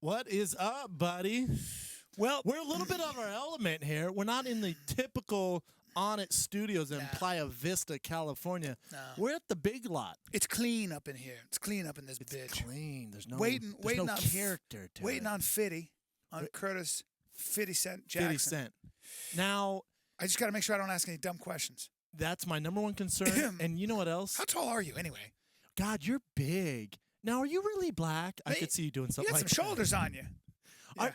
What is up, buddy? Well, We're a little bit on our element here. We're not in the typical On It Studios in Playa Vista, California. No. We're at the Big Lot. It's clean up in here. It's clean up in this It's bitch. clean. There's no waiting no on character to waiting it. on Fitty, on Curtis 50 Cent Jackson. 50 Cent. Now, I just got to make sure I don't ask any dumb questions. that's my number one concern. And you know what else? How tall are you anyway? God, you're big. Now, are you really black? I could see you doing You something got like some shoulders on you. Yeah.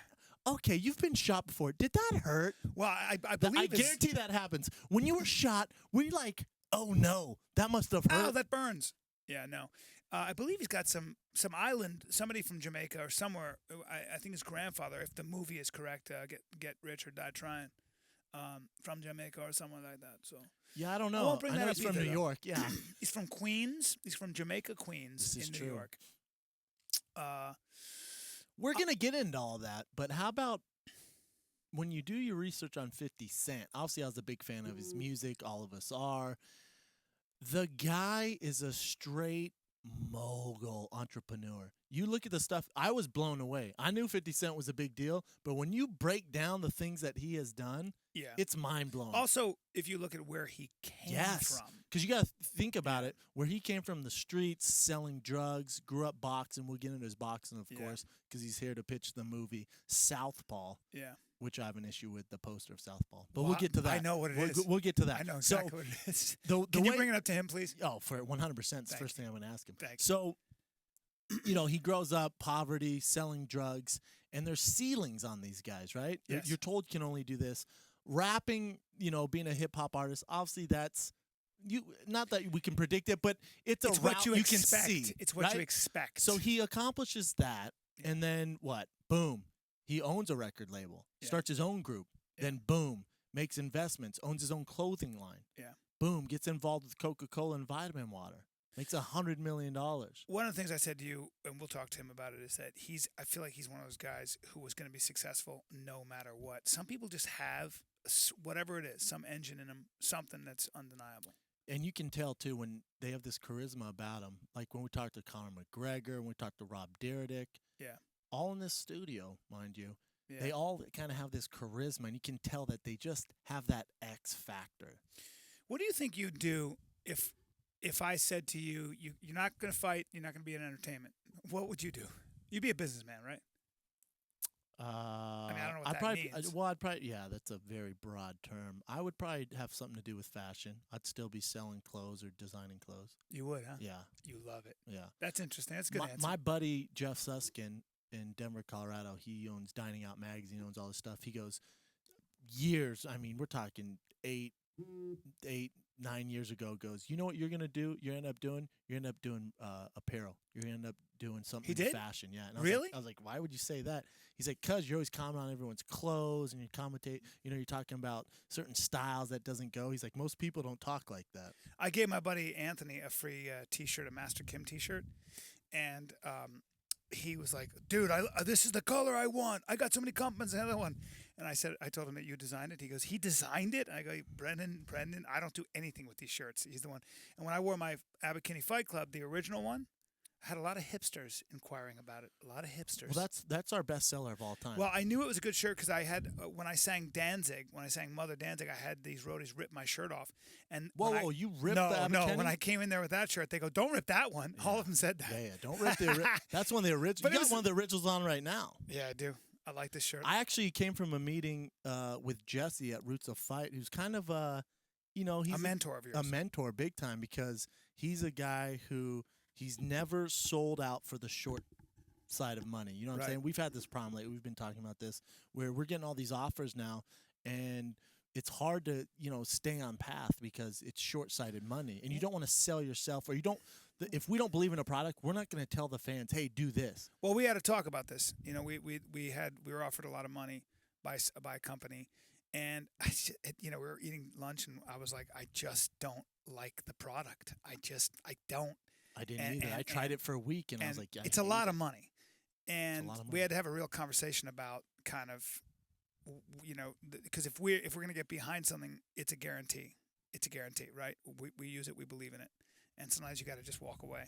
Okay, you've been shot before. Did that hurt? Well, I believe I guarantee that happens. When you were shot, were you like, oh no, that must have hurt? Oh, that burns. Yeah, no. I believe he's got some island, somebody from Jamaica or somewhere. I think his grandfather, if the movie is correct, Get Rich or Die Trying, from Jamaica or somewhere like that. So Yeah, I don't I know. won't bring I know that he's up from either, New though. York. Yeah. He's from Queens. He's from Jamaica, Queens, This is in New true. York. We're going to get into all that, but how about when you do your research on 50 Cent? Obviously, I was a big fan of his music. All of us are. The guy is a straight mogul entrepreneur. You look at the stuff, I was blown away. I knew 50 Cent was a big deal, but when you break down the things that he has done, Yeah. it's mind-blowing. Also, if you look at where he came from. Because you got to think about it, where he came from the streets, selling drugs, grew up boxing. We'll get into his boxing, of Yeah. course, because he's here to pitch the movie Southpaw, Yeah. which I have an issue with the poster of Southpaw. But Well, we'll get to that. I know what it we'll, is. We'll get to that. I know exactly So, what it is. the Can you way- bring it up to him, please? Oh, for 100%. It's the Thank first thing I'm going to ask him. Thank you. So, he grows up poverty, selling drugs, and there's ceilings on these guys, right? Yes. You're told you can only do this. Rapping, being a hip hop artist, obviously that's not that we can predict it, but it's a It's route what you can expect. see. It's what you right? expect. So he accomplishes that, and then what? Boom. He owns a record label, Yeah. starts his own group, Yeah. then boom, makes investments, owns his own clothing line. Yeah. Boom, gets involved with Coca-Cola and vitamin water. Makes $100 million. One of the things I said to you, and we'll talk to him about it, is that I feel like he's one of those guys who was going to be successful no matter what. Some people just have, whatever it is, some engine in them, something that's undeniable. And you can tell, too, when they have this charisma about them. Like when we talked to Conor McGregor, when we talked to Rob Dyrdek. Yeah. All in this studio, mind you. Yeah. They all kind of have this charisma, and you can tell that they just have that X factor. What do you think you'd do if I said to you, you're not going to fight, you're not going to be in entertainment? What would you do? You'd be a businessman, right? I don't know what that means. I'd probably, yeah, that's a very broad term. I would probably have something to do with fashion. I'd still be selling clothes or designing clothes. You would, huh? Yeah, You love it. yeah. That's interesting. That's a good answer. My buddy Jeff Suskin in Denver, Colorado, he owns Dining Out Magazine, owns all this stuff. He goes, years, I mean, we're talking 8, 9 years ago, goes, you know what you're going to do? You're going to end up doing apparel. You're going to end up doing something He did? in fashion. Yeah. And Really? I was like, why would you say that? He's like, because you're always commenting on everyone's clothes and you commentate, you're talking about certain styles that doesn't go. He's like, most people don't talk like that. I gave my buddy Anthony a free T-shirt, a Master Kim T-shirt, and he was like, "Dude, this is the color I want. I got so many compliments on the other one." And I told him that you designed it. He goes, "He designed it?" I go, Brendan, I don't do anything with these shirts. He's the one. And when I wore my Abercrombie Fight Club, the original one, I had a lot of hipsters inquiring about it. A lot of hipsters. Well, that's our best seller of all time. Well, I knew it was a good shirt because I had when I sang Mother Danzig, I had these roadies rip my shirt off. And whoa, you ripped no, the no. Abercrombie? When I came in there with that shirt, they go, "Don't rip that one." Yeah. All of them said that. Yeah, don't rip the that's one of the originals. But You it got was- one of the originals on right now. Yeah, I do. I like this shirt. I actually came from a meeting with Jesse at Roots of Fight, who's kind of he's a mentor of yours. a mentor big time because he's a guy who he's never sold out for the short side of money. You know what Right. I'm saying? We've had this problem lately. We've been talking about this where we're getting all these offers now, and it's hard to stay on path because it's short-sighted money, and you don't want to sell yourself, or you don't. If we don't believe in a product, we're not going to tell the fans, "Hey, do this." Well, we had to talk about this. We were offered a lot of money by a company, and we were eating lunch, and I was like, I just don't like the product. I don't. I didn't either. I tried it for a week, and I was like, yeah, it's a lot of money. And lot of we money. had to have a real conversation about kind of, because if we're going to get behind something, it's a guarantee. It's a guarantee, right? We use it. We believe in it. And sometimes you got to just walk away.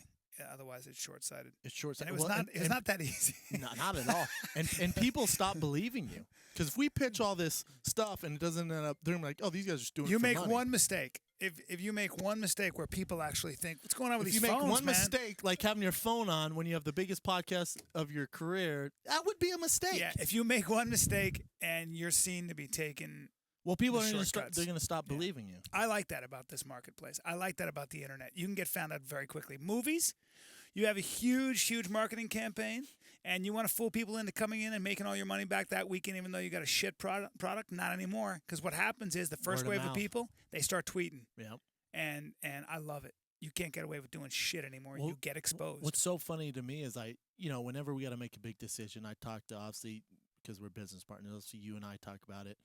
Otherwise, it's short-sighted. It's short-sighted. And it was not that easy. Not at all. And people stop believing you. Because if we pitch all this stuff and it doesn't end up, they're like, oh, these guys are just doing it You for make money. one mistake. If you make one mistake where people actually think, what's going on with If these you make phones, one man? mistake, like having your phone on when you have the biggest podcast of your career, that would be a mistake. Yeah, if you make one mistake and you're seen to be taken, well, people the are going to shortcuts. they're going to stop believing you. I like that about this marketplace. I like that about the internet. You can get found out very quickly. Movies, you have a huge marketing campaign, and you want to fool people into coming in and making all your money back that weekend, even though you got a shit product. Not anymore, because what happens is the first Word of wave of mouth. people, they start tweeting, Yeah. and I love it. You can't get away with doing shit anymore. Well, you get exposed. What's so funny to me is whenever we got to make a big decision, I talk to, obviously, because we're business partners, obviously you and I talk about it,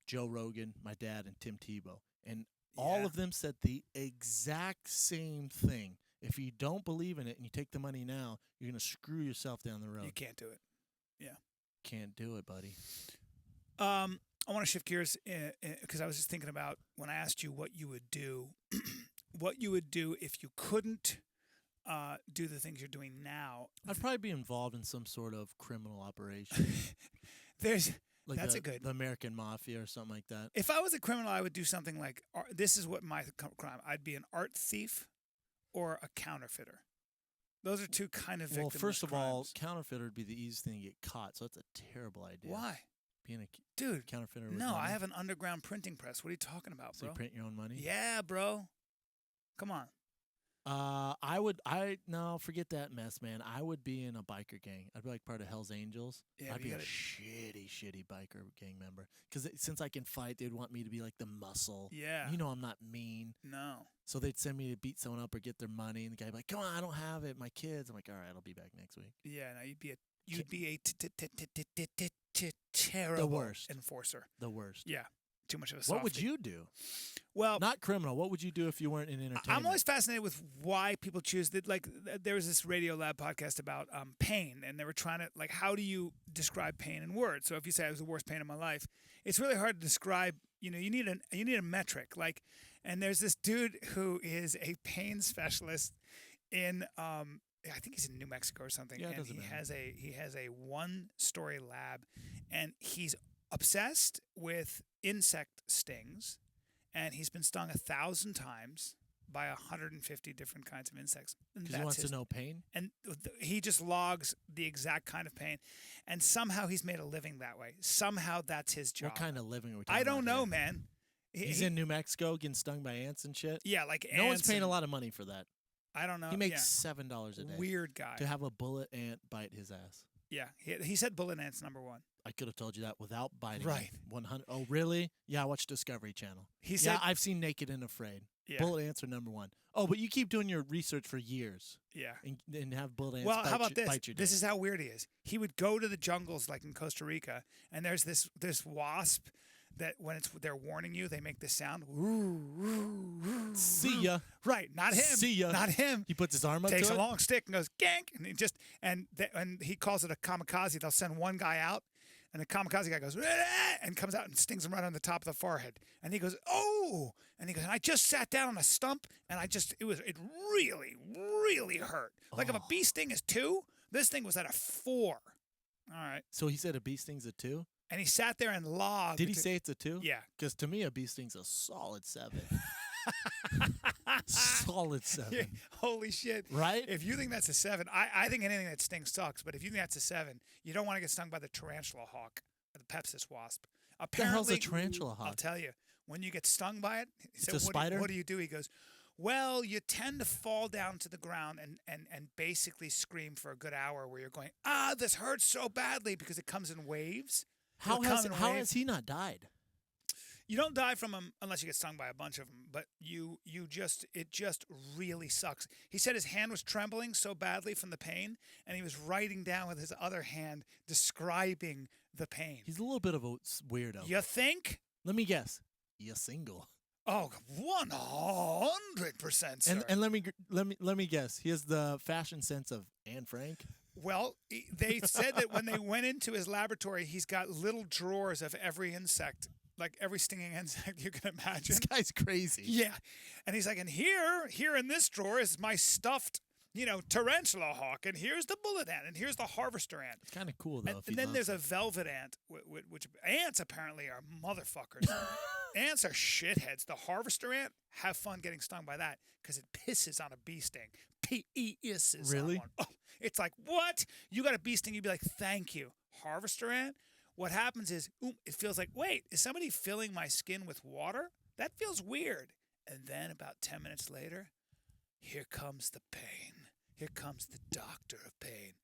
Joe Rogan, my dad, and Tim Tebow. And all of them said the exact same thing. If you don't believe in it and you take the money now, you're going to screw yourself down the road. You can't do it. Yeah. Can't do it, buddy. I want to shift gears because I was just thinking about when I asked you what you would do, what you would do if you couldn't do the things you're doing now. I'd probably be involved in some sort of criminal operation. Like That's the, a good. the American Mafia or something like that. If I was a criminal, I would do something like this is what my crime. I'd be an art thief or a counterfeiter. Those are two kind of victimless Well, first of all, crimes. counterfeiter would be the easiest thing to get caught, so that's a terrible idea. Why? Being a Dude, counterfeiter with no, money? I have an underground printing press. What are you talking about, So bro? you print your own money? Yeah, bro. Come on. No, forget that mess, man. I would be in a biker gang. I'd be like part of Hell's Angels. Yeah, I'd but be you a gotta- shitty biker gang member. Because since I can fight, they'd want me to be like the muscle. Yeah. You know I'm not mean. No. So they'd send me to beat someone up or get their money. And the guy'd be like, come on, I don't have it. My kids. I'm like, all right, I'll be back next week. Yeah, no, you'd be a terrible worst. enforcer. The worst. Yeah. Too much of a What would softie. you do? Well, Not criminal. What would you do if you weren't in entertainment? I'm always fascinated with why people choose that. Like, there was this Radio Lab podcast about pain, and they were trying to like, how do you describe pain in words? So if you say it was the worst pain of my life, it's really hard to describe. You know, you need a metric. Like, and there's this dude who is a pain specialist in I think he's in New Mexico or something. Yeah, it and doesn't matter. he has a 1-story lab, and he's obsessed with insect stings, and he's been stung 1,000 times by 150 different kinds of insects. Because he wants to know pain? And he just logs the exact kind of pain, and somehow he's made a living that way. Somehow that's his job. What kind of living are we talking I don't about know, here? man. He's in New Mexico getting stung by ants and shit? Yeah, like No one's ants paying a and- lot of money for that. I don't know. He makes $7 a day Weird guy. to have a bullet ant bite his ass. Yeah, he said bullet ants number one. I could have told you that without biting. Right. 100. Oh, really? Yeah, I watch Discovery Channel. He said, Yeah, I've seen Naked and Afraid. yeah, Bullet ants are number one. Oh, but you keep doing your research for years yeah. and have bullet ants Well, bite how about you, bite this? your This dick. is how weird he is. He would go to the jungles, like in Costa Rica, and there's this wasp that when they're warning you, they make this sound. See ya. Right, not him. See ya. Not him. He puts his arm up Takes to a it. long stick and goes gank, and and he calls it a kamikaze. They'll send one guy out, and the kamikaze guy goes and comes out and stings him right on the top of the forehead. And he goes, oh, and he goes, and I just sat down on a stump, and it really hurt. Like if a bee sting is 2, this thing was at a 4. All right, So he said a bee sting's a 2? and he sat there and logged. Did he say it's a 2? Yeah. Because to me, a bee sting's a solid 7. Solid 7. Yeah, holy shit. Right? If you think that's a 7, I think anything that stings sucks. But if you think that's a 7, you don't want to get stung by the tarantula hawk or the Pepsis wasp. What the hell's Apparently, a tarantula I'll hawk? tell you, when you get stung by it, he said, a spider? What do you do? He goes, well, you tend to fall down to the ground and basically scream for a good hour where you're going, this hurts so badly because it comes in waves. How It'll come in has waves. he not died? You don't die from them unless you get stung by a bunch of them, but it just really sucks. He said his hand was trembling so badly from the pain, and he was writing down with his other hand describing the pain. He's a little bit of a weirdo. You think? Let me guess. You're single. Oh, 100%, sir. And let me guess. He has the fashion sense of Anne Frank. Well, they said that when they went into his laboratory, he's got little drawers of every insect, like every stinging insect you can imagine. This guy's crazy. Yeah. And he's like, and here in this drawer is my stuffed tarantula hawk, and here's the bullet ant, and here's the harvester ant. It's kind of cool though. And then there's a velvet ant, which ants apparently are motherfuckers. Ants are shitheads. The harvester ant, have fun getting stung by that because it pisses on a bee sting. P-E-S-S. Really? Oh, it's like, what? You got a bee sting, you'd be like, thank you. Harvester ant, what happens is, it feels like, wait, is somebody filling my skin with water? That feels weird. And then about 10 minutes later, here comes the pain. Here comes the doctor of pain.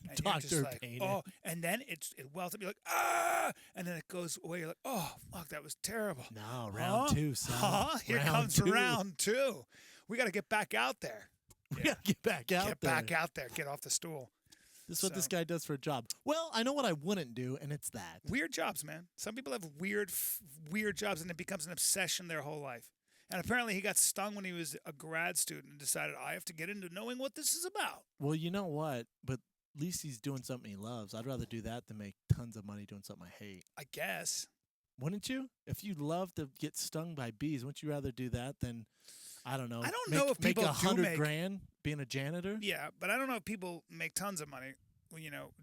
And you're just like, Pain. oh, and then it wells up. You're like, ah, and then it goes away. You're like, oh, fuck, that was terrible. No, round two, son. Here comes round two. We got to get back out there. We got to get back out there. Get back out there. Get off the stool. This is what this guy does for a job. Well, I know what I wouldn't do, and it's that. Weird jobs, man. Some people have weird jobs, and it becomes an obsession their whole life. And apparently he got stung when he was a grad student and decided, I have to get into knowing what this is about. Well, you know what? But at least he's doing something he loves. I'd rather do that than make tons of money doing something I hate. I guess. Wouldn't you? If you love to get stung by bees, wouldn't you rather do that than, I don't know. I don't know if people make do make $100,000 being a janitor. Yeah, but I don't know if people make tons of money,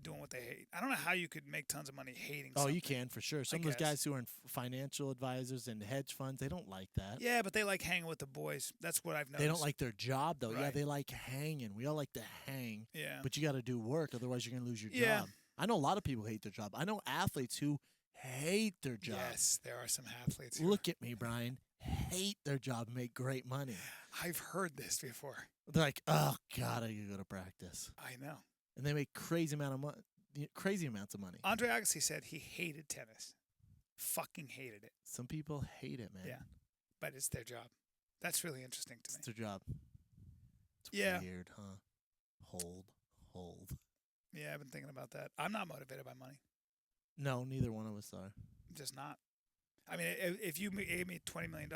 doing what they hate. I don't know how you could make tons of money hating something. Oh, you can for sure. Some of those guys who are in financial advisors and hedge funds, they don't like that. Yeah, but they like hanging with the boys. That's what I've noticed. They don't like their job, though. Right. Yeah, they like hanging. We all like to hang. Yeah. But you got to do work, otherwise you're going to lose your Yeah. job. I know a lot of people hate their job. I know athletes who hate their job. Yes, there are some athletes who Look at me, Bryan. Hate their job and make great money. I've heard this before. They're like, oh, God, I gotta go to practice. I know. And they make crazy amounts of money. Andre Agassi said he hated tennis. Fucking hated it. Some people hate it, man. Yeah. But it's their job. That's really interesting to me. It's their job. It's weird, huh? Hold. Yeah, I've been thinking about that. I'm not motivated by money. No, neither one of us are. Just not. I mean, if you gave me $20 million,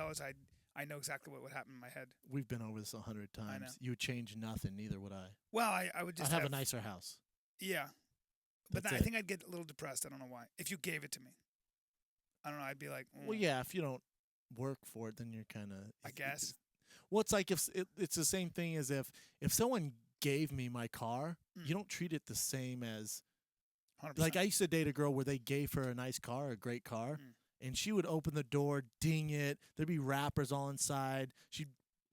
I know exactly what would happen in my head. We've been over this 100 times. I know. You would change nothing. Neither would I. Well, I would just I'd have a nicer house. Yeah. But That's I it. think I'd get a little depressed. I don't know why. If you gave it to me. I don't know. I'd be like, Well, yeah, if you don't work for it, then you're kind of... I guess. Well, it's like it's the same thing as if someone gave me my car, you don't treat it the same as... 100%. Like, I used to date a girl where they gave her a nice car, a great car, and she would open the door, ding it. There'd be wrappers all inside. She'd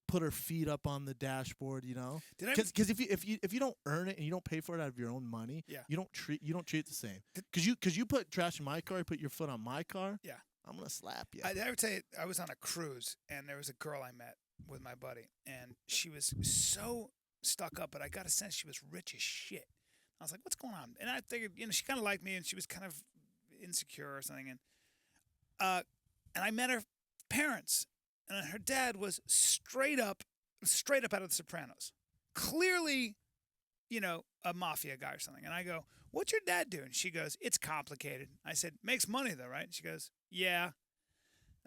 put her feet up on the dashboard, you know? Because if you don't earn it and you don't pay for it out of your own money, you don't treat it the same. Because you put trash in my car, you put your foot on my car, I'm gonna slap you. I would say I was on a cruise and there was a girl I met with my buddy, and she was so stuck up, but I got a sense she was rich as shit. I was like, what's going on? And I figured, she kind of liked me, and she was kind of insecure or something. And I met her parents, and her dad was straight up out of The Sopranos. Clearly, a mafia guy or something. And I go, what's your dad doing? She goes, it's complicated. I said, makes money though, right? She goes, yeah.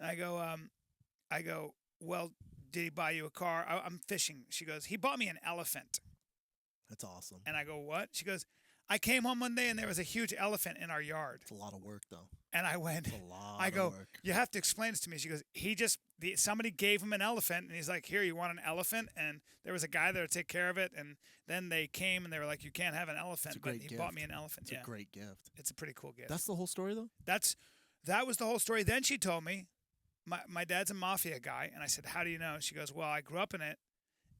And I go, well, did he buy you a car? I'm fishing. She goes, he bought me an elephant. That's awesome. And I go, what? She goes, I came home one day and there was a huge elephant in our yard. It's a lot of work, though. And I went, It's a lot I go, of work. you have to explain this to me. She goes, somebody gave him an elephant, and he's like, here, you want an elephant? And there was a guy there to take care of it, and then they came and they were like, you can't have an elephant, but he bought me an elephant. It's a great gift. It's a pretty cool gift. That's the whole story, though? That was the whole story. Then she told me, my dad's a mafia guy, and I said, how do you know? She goes, well, I grew up in it.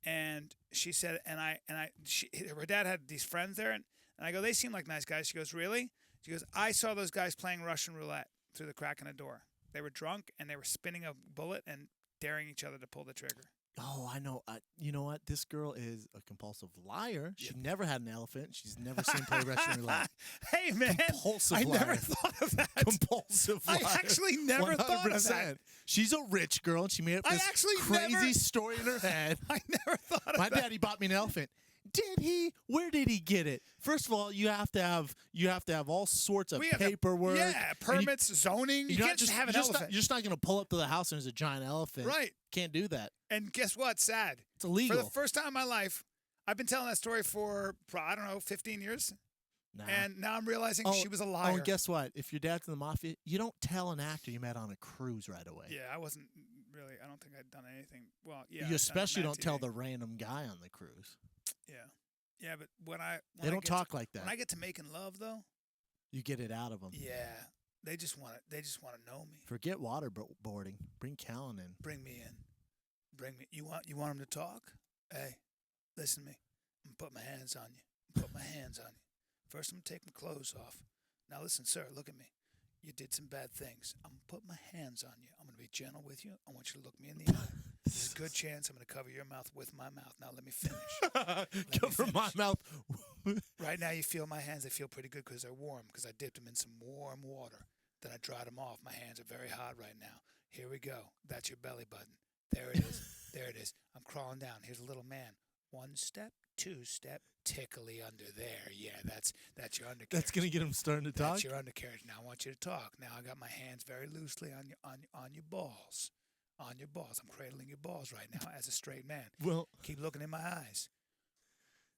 And she said, her dad had these friends there, and I go, they seem like nice guys. She goes, really? She goes, I saw those guys playing Russian roulette through the crack in a door. They were drunk, and they were spinning a bullet and daring each other to pull the trigger. Oh, I know. You know what? This girl is a compulsive liar. She never had an elephant. She's never seen play Russian roulette. Hey, man. Compulsive I liar. never thought of that. Compulsive liar. I actually never 100%. thought of that. She's a rich girl, and she made up this crazy story in her head. I never thought of My that. daddy bought me an elephant. Did he? Where did he get it? First of all, you have to have all sorts of paperwork. Permits, zoning. You can't just have an elephant. You're just not going to pull up to the house and there's a giant elephant. Right. Can't do that. And guess what? Sad. It's illegal. For the first time in my life, I've been telling that story for, 15 years. Nah. And now I'm realizing she was a liar. Oh, and guess what? If your dad's in the mafia, you don't tell an actor you met on a cruise right away. Yeah, I wasn't I don't think I'd done anything. Well, yeah. You I've especially done don't tell TV. the random guy on the cruise. Yeah. Yeah, but when They don't talk like that. When I get to making love, though, You get it out of them. yeah, they just want to know me. Forget waterboarding. Bring Callen in. Bring me in. Bring me. You want them to talk? Hey, listen to me. I'm gonna put my hands on you. Put my hands on you. First, I'm gonna take my clothes off. Now, listen, sir. Look at me. You did some bad things. I'm gonna put my hands on you. I'm gonna be gentle with you. I want you to look me in the eye. There's a good chance I'm gonna cover your mouth with my mouth. Now, let me finish. Cover my mouth. Right now, you feel my hands. They feel pretty good because they're warm. Because I dipped them in some warm water. Then I dried them off. My hands are very hot right now. Here we go. That's your belly button. There it is. There it is. I'm crawling down. Here's a little man. 1 step, 2 step, tickly under there. Yeah, that's your undercarriage. That's gonna get him starting to talk. That's your undercarriage. Now I want you to talk. Now I got my hands very loosely on your balls. On your balls. I'm cradling your balls right now as a straight man. Well, Keep looking in my eyes.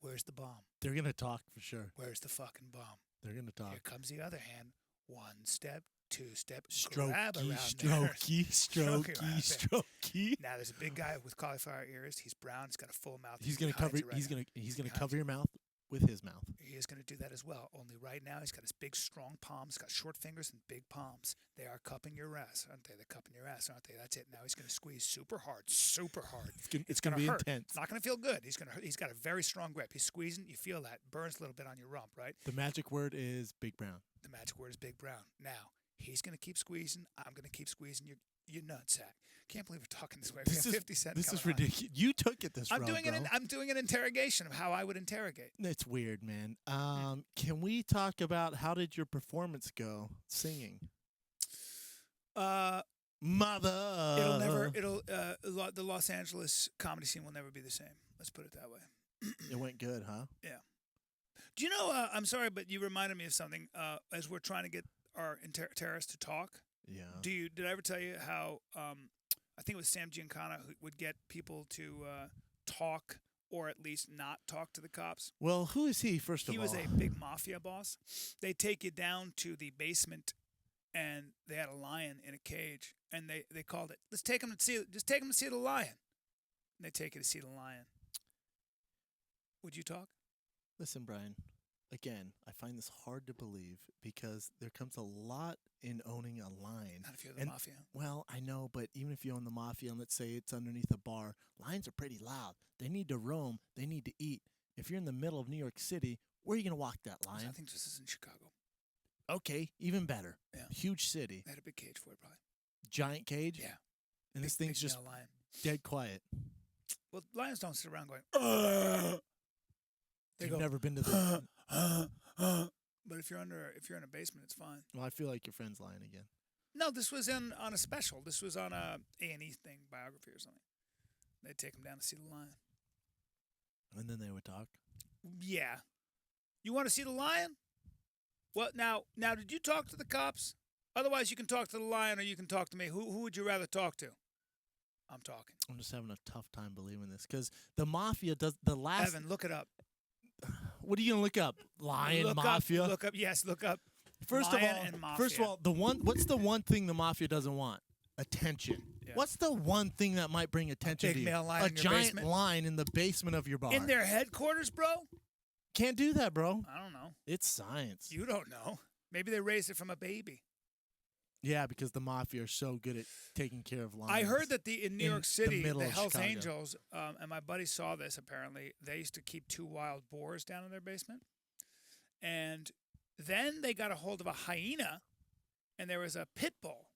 Where's the bomb? they're gonna talk for sure. Where's the fucking bomb? They're gonna talk. Here comes the other hand. 1 step, 2 step, grab Strokey, around there. strokey. Now there's a big guy with cauliflower ears. He's brown. He's got a full mouth. He's gonna cover. Right He's now. gonna cover your mouth with his mouth. He is going to do that as well. Only right now he's got his big, strong palms. He's got short fingers and big palms. They are cupping your ass, aren't they? They're cupping your ass, aren't they? That's it. Now he's going to squeeze super hard, super hard. It's gonna be hurt. intense. It's not going to feel good. He's got a very strong grip. He's squeezing. You feel that. Burns a little bit on your rump, right? The magic word is Big Brown. The magic word is Big Brown. Now he's going to keep squeezing. I'm going to keep squeezing your nutsack. Can't believe we're talking this way. We have 50 Cent. This is coming on. ridiculous. You took it this road, bro. I'm doing an interrogation of how I would interrogate. It's weird, man. Can we talk about how did your performance go singing? Mother. The Los Angeles comedy scene will never be the same. Let's put it that way. It went good, huh? Yeah. Do you know? I'm sorry, but you reminded me of something. As we're trying to get our terrorists to talk. Yeah. Did I ever tell you how? I think it was Sam Giancana who would get people to talk or at least not talk to the cops. Well, who is he? First of all, he was a big mafia boss. They take you down to the basement, and they had a lion in a cage, and they called it. Let's take him to see. Just take him to see the lion. And they take you to see the lion. Would you talk? Listen, Bryan. Again, I find this hard to believe because there comes a lot in owning a lion. Not if you're the mafia. Well, I know, but even if you own the mafia and let's say it's underneath a bar, lions are pretty loud. They need to roam. They need to eat. If you're in the middle of New York City, where are you going to walk that lion? I think this is in Chicago. Okay, even better. Yeah. Huge city. They had a big cage for it, probably. Giant cage? Yeah. And this thing's just lion. dead quiet. Well, lions don't sit around going, Ugh! You've never been to the... But if you're in a basement, it's fine. Well, I feel like your friend's lying again. No, this was on a special. This was on a A&E thing, biography or something. They'd take him down to see the lion. And then they would talk? Yeah. You want to see the lion? Well, now, did you talk to the cops? Otherwise, you can talk to the lion or you can talk to me. Who would you rather talk to? I'm talking. I'm just having a tough time believing this because the mafia does the last... Evan, look it up. What are you gonna look up? Lion look mafia. Look up. Yes, look up. First lion of all, and mafia. what's the one thing the mafia doesn't want? Attention. Yeah. What's the one thing that might bring attention to you? Male lion a in your giant basement? lion in the basement of your bar. In their headquarters, bro? Can't do that, bro. I don't know. It's science. You don't know. Maybe they raised it from a baby. Yeah, because the mafia are so good at taking care of lions. I heard that in New York City, the Hells Chicago. Angels, and my buddy saw this apparently, they used to keep 2 wild boars down in their basement. And then they got a hold of a hyena, and there was a pit bull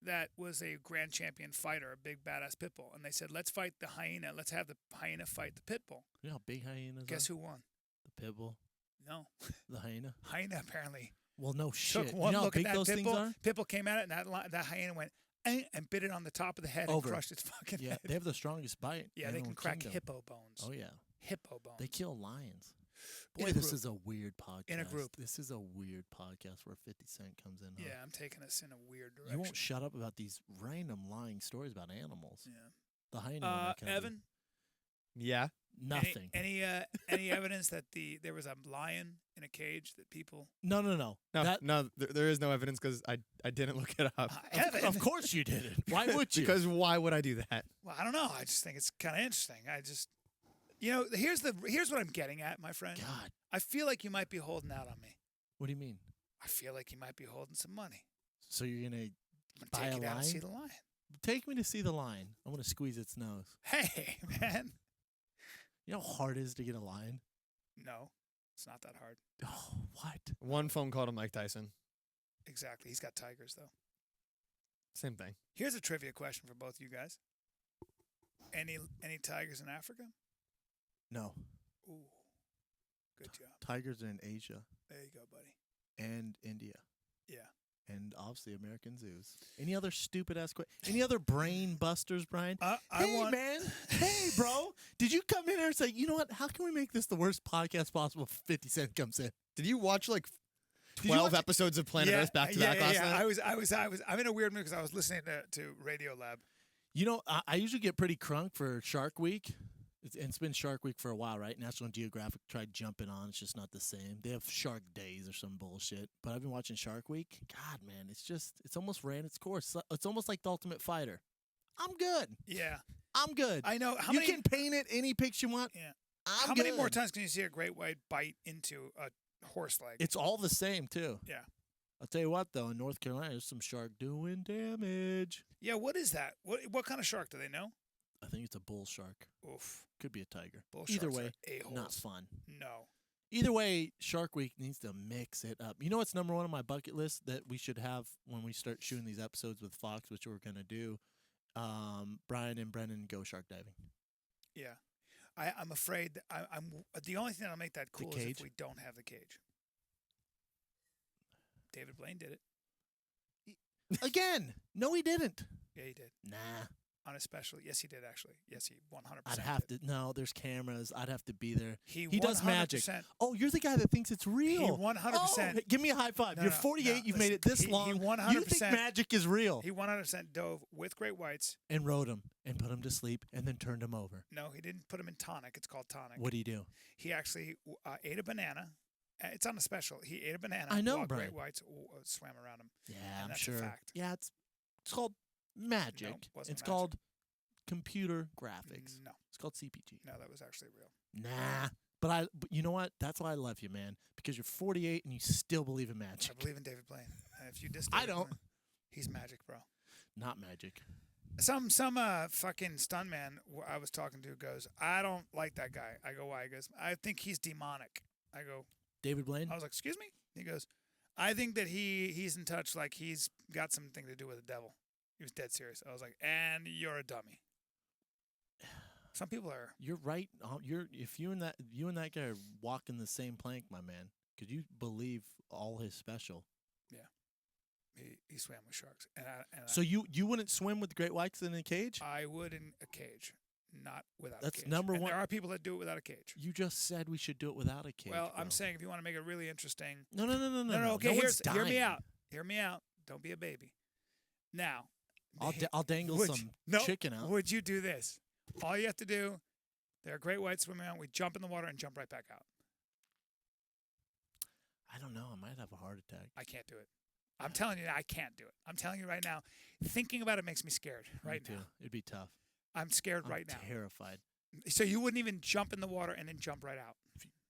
that was a grand champion fighter, a big badass pit bull. And they said, let's fight the hyena. Let's have the hyena fight the pit bull. You know how big hyenas Guess are? who won? The pit bull. No. The hyena? Hyena apparently. Well, no shit. Took one you know look how big at that those pit things bull. are? Pit bull came at it, and that hyena went and bit it on the top of the head Over. and crushed its fucking Yeah, head. they have the strongest bite. Yeah, they can crack hippo bones. Oh, yeah. Hippo bones. They kill lions. In Boy, a this group. is a weird podcast. In a group. This is a weird podcast where 50 Cent comes in. Huh? Yeah, I'm taking us in a weird direction. You won't shut up about these random lying stories about animals. Yeah. The hyena. Evan, Yeah. Nothing. Any evidence that there was a lion in a cage that people? No. No, there is no evidence because I didn't look it up. Evan. Of course you didn't. Why would you? Because why would I do that? Well, I don't know. I just think it's kind of interesting. Here's what I'm getting at, my friend. God. I feel like you might be holding out on me. What do you mean? I feel like you might be holding some money. So you're gonna I'm buy gonna take a you down lion? to see the lion. Take me to see the lion. I want to squeeze its nose. Hey, man. You know how hard it is to get a lion? No, it's not that hard. Oh, what? One phone call to Mike Tyson. Exactly. He's got tigers, though. Same thing. Here's a trivia question for both you guys. Any tigers in Africa? No. Ooh, good job. Tigers are in Asia There you go, buddy. and India. Yeah. And obviously American zoos. Any other stupid ass any other brain busters, Brian? Man. Hey, bro. Did you come in here and say, you know what? How can we make this the worst podcast possible if 50 Cent comes in? Did you watch like 12 episodes of Planet Earth back to back last night? I'm in a weird mood because I was listening to Radio Lab. You know, I usually get pretty crunk for Shark Week. It's been Shark Week for a while, right? National Geographic tried jumping on. It's just not the same. They have Shark Days or some bullshit. But I've been watching Shark Week. God, man, it's almost ran its course. It's almost like the Ultimate Fighter. I'm good. Yeah. I'm good. I know. You can paint it any picture you want. Yeah. How many more times can you see a great white bite into a horse leg? It's all the same, too. Yeah. I'll tell you what, though, in North Carolina, there's some shark doing damage. Yeah, what is that? What kind of shark do they know? I think it's a bull shark. Oof. Could be a tiger. Bull Either sharks way, are a-holes. not fun. No. Either way, Shark Week needs to mix it up. You know what's number one on my bucket list that we should have when we start shooting these episodes with Fox, which we're going to do? Bryan and Brennan go shark diving. Yeah. I'm afraid that I'm the only thing that'll make that cool is if cage? we don't have the cage. David Blaine did it. Again, no, he didn't. Yeah, he did. Nah. On a special. Yes, he did, actually. Yes, he 100% I'd have did. to. No, there's cameras. I'd have to be there. He does magic. Oh, you're the guy that thinks it's real. He 100%. Oh, give me a high five. No, You're no, 48. no, You've made it this long. He 100%. You think magic is real. He 100% dove with great whites. And rode him and put him to sleep and then turned him over. No, he didn't put him in tonic. It's called tonic. What do you do? He actually ate a banana. It's on a special. He ate a banana. I know, while Brian. great whites swam around him. Yeah, And I'm that's sure. a fact. Yeah, it's called magic. No, wasn't it's magic. called computer graphics. No. It's called CPG. No, that was actually real. Nah. But you know what? That's why I love you, man. Because you're 48 and you still believe in magic. I believe in David Blaine. And if you diss I David don't. Blaine, he's magic, bro. Not magic. Some fucking stuntman I was talking to goes, I don't like that guy. I go, why? He goes, I think he's demonic. I go, David Blaine? I was like, excuse me? He goes, I think that he's in touch, like he's got something to do with the devil. He was dead serious. I was like, and you're a dummy. Some people are. You're right. If you and that guy are walking the same plank, my man, because you believe all his special. Yeah. He swam with sharks. So you wouldn't swim with great whites in a cage? I would in a cage, not without a That's cage. number And one. there are people that do it without a cage. You just said we should do it without a cage. Well, bro. I'm saying if you want to make it really interesting. No. Okay, No one's hear me dying. out. Hear me out. Don't be a baby. Now. I'll dangle some chicken out. Would you do this? All you have to do, there are great whites swimming around. We jump in the water and jump right back out. I don't know. I might have a heart attack. I can't do it. I'm telling you, I can't do it. I'm telling you right now. Thinking about it makes me scared right Me too. now. It'd be tough. I'm scared I'm right now. Terrified. So you wouldn't even jump in the water and then jump right out?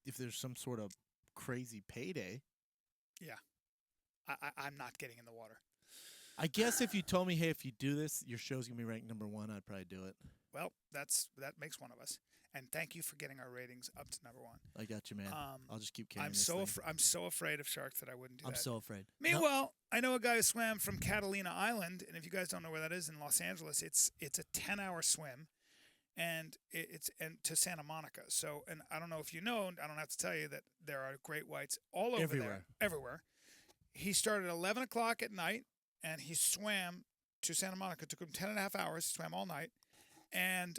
If there's some sort of crazy payday. Yeah. I'm not getting in the water. I guess if you told me, hey, if you do this, your show's going to be ranked #1, I'd probably do it. Well, that makes one of us. And thank you for getting our ratings up to #1. I got you, man. I'll just keep carrying I'm this so thing. I'm so afraid of sharks that I wouldn't do that. I'm so afraid. Meanwhile, I know a guy who swam from Catalina Island, and if you guys don't know where that is in Los Angeles, it's a 10-hour swim, and it's to Santa Monica. So, and I don't know if you know, I don't have to tell you that there are great whites all over there, everywhere. He started at 11 o'clock at night, and he swam to Santa Monica. It took him 10.5 hours. He swam all night, and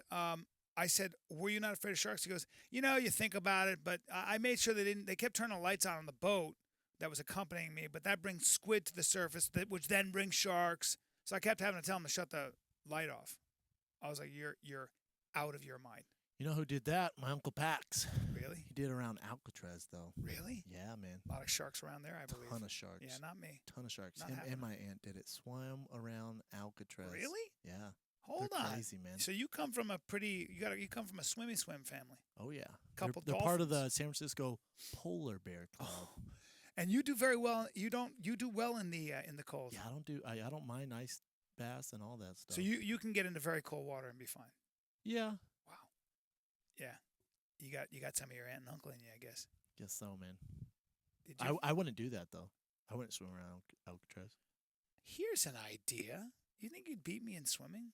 I said, were you not afraid of sharks? He goes, you think about it, but I made sure they kept turning the lights on the boat that was accompanying me, but that brings squid to the surface, which then brings sharks. So I kept having to tell him to shut the light off. I was like, you're out of your mind. You know who did that? My Uncle Pax. Really? He did around Alcatraz, though. Really? Yeah, man. A lot of sharks around there, I believe. Ton of sharks. Yeah, not me. Ton of sharks. Not Him happening. and my aunt did it. Swam around Alcatraz. Really? Yeah. Hold They're on. crazy, man. So you come from a you come from a swim family. Oh, yeah. Couple they're part of the dolphins. San Francisco Polar Bear Club. Oh. And you do very well. You do well in the cold. Yeah, I don't mind ice baths and all that stuff. So you can get into very cold water and be fine. Yeah. Wow. Yeah. You got some of your aunt and uncle in you, I guess. Guess so, man. Did you? I wouldn't do that though. I wouldn't swim around Alcatraz. Here's an idea. You think you'd beat me in swimming?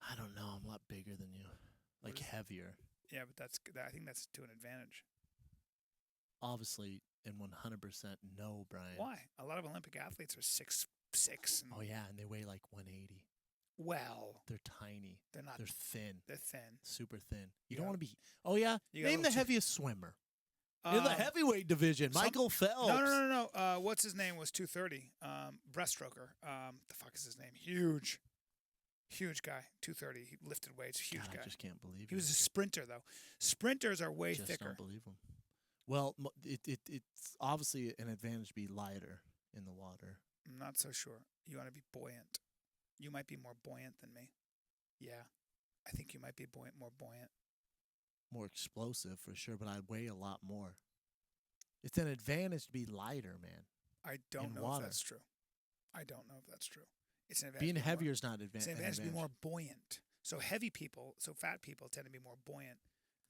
I don't know. I'm a lot bigger than you. Like heavier. Yeah, but I think that's to an advantage. Obviously, and 100% no, Brian. Why? A lot of Olympic athletes are 6'6". Oh yeah, and they weigh like 180. Well, They're tiny. they're not. They're thin. They're thin. Super thin. You Yeah. don't want to be. Oh yeah. You got a Name the little heaviest swimmer in the Um, heavyweight division. Michael Phelps. No. What's his name was 230. Breaststroker. The fuck is his name? Huge guy. 230. He lifted weights. Huge God, guy. I just can't believe He was a sprinter though. Sprinters are way just thicker. don't believe him. Well, it's obviously an advantage to be lighter in the water. I'm not so sure. You want to be buoyant. You might be more buoyant than me. Yeah. I think you might be more buoyant. More explosive for sure, but I weigh a lot more. It's an advantage to be lighter, man. I don't In know water. if that's true. I don't know if that's true. It's an advantage. Being to be heavier more, is not it's an an advantage to be advantage. more buoyant. So fat people tend to be more buoyant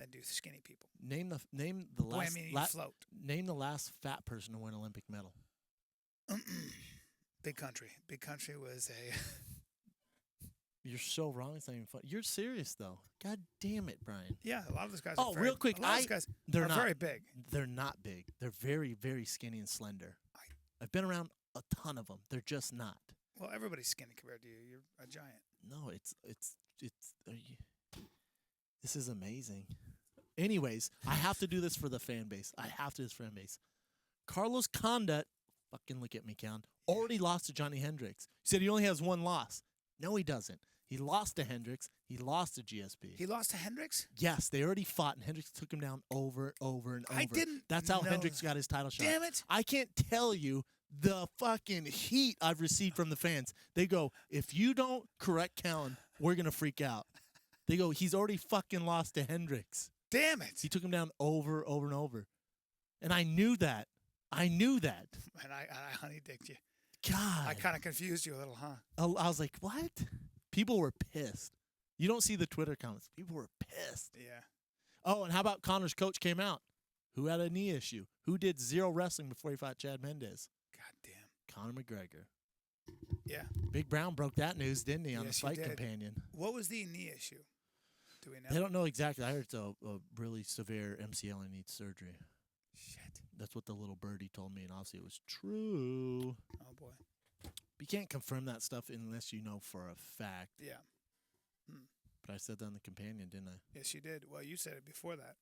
than do skinny people. Name the Boy, last I mean, you float. name the last fat person to win an Olympic medal. Big Country. Big Country was a. You're so wrong. It's not even fun. You're serious though. God damn it, Brian. Yeah, a lot of those guys. Oh, are very, real quick, a lot of those guys they're are not very big. They're not big. They're very, very skinny and slender. I've been around a ton of them. They're just not. Well, everybody's skinny compared to you. You're a giant. No, it's. This is amazing. Anyways, I have to do this for the fan base. Carlos Condit, fucking look at me, Callen, already lost to Johnny Hendricks. He said he only has one loss. No, he doesn't. He lost to Hendricks. He lost to GSP. He lost to Hendricks? Yes, they already fought, and Hendricks took him down over and over. I didn't That's how know Hendricks that. got his title shot. Damn it. I can't tell you the fucking heat I've received from the fans. They go, if you don't correct Callen, we're going to freak out. They go, he's already fucking lost to Hendricks. Damn it. He took him down over and over. And I knew that. And I honey dicked you. God. I kind of confused you a little, huh? I was like, what? People were pissed. You don't see the Twitter comments. People were pissed. Yeah. Oh, and how about Connor's coach came out? Who had a knee issue? Who did zero wrestling before he fought Chad Mendez? God damn. Conor McGregor. Yeah. Big Brown broke that news, didn't he, on Yes, the he Fight did. Companion? What was the knee issue? Do we know? They don't know exactly. I heard it's a really severe MCL and needs surgery. Shit. That's what the little birdie told me, and obviously it was true. Oh, boy. You can't confirm that stuff unless you know for a fact. Yeah. But I said that on the companion, didn't I? Yes, you did. Well, you said it before that.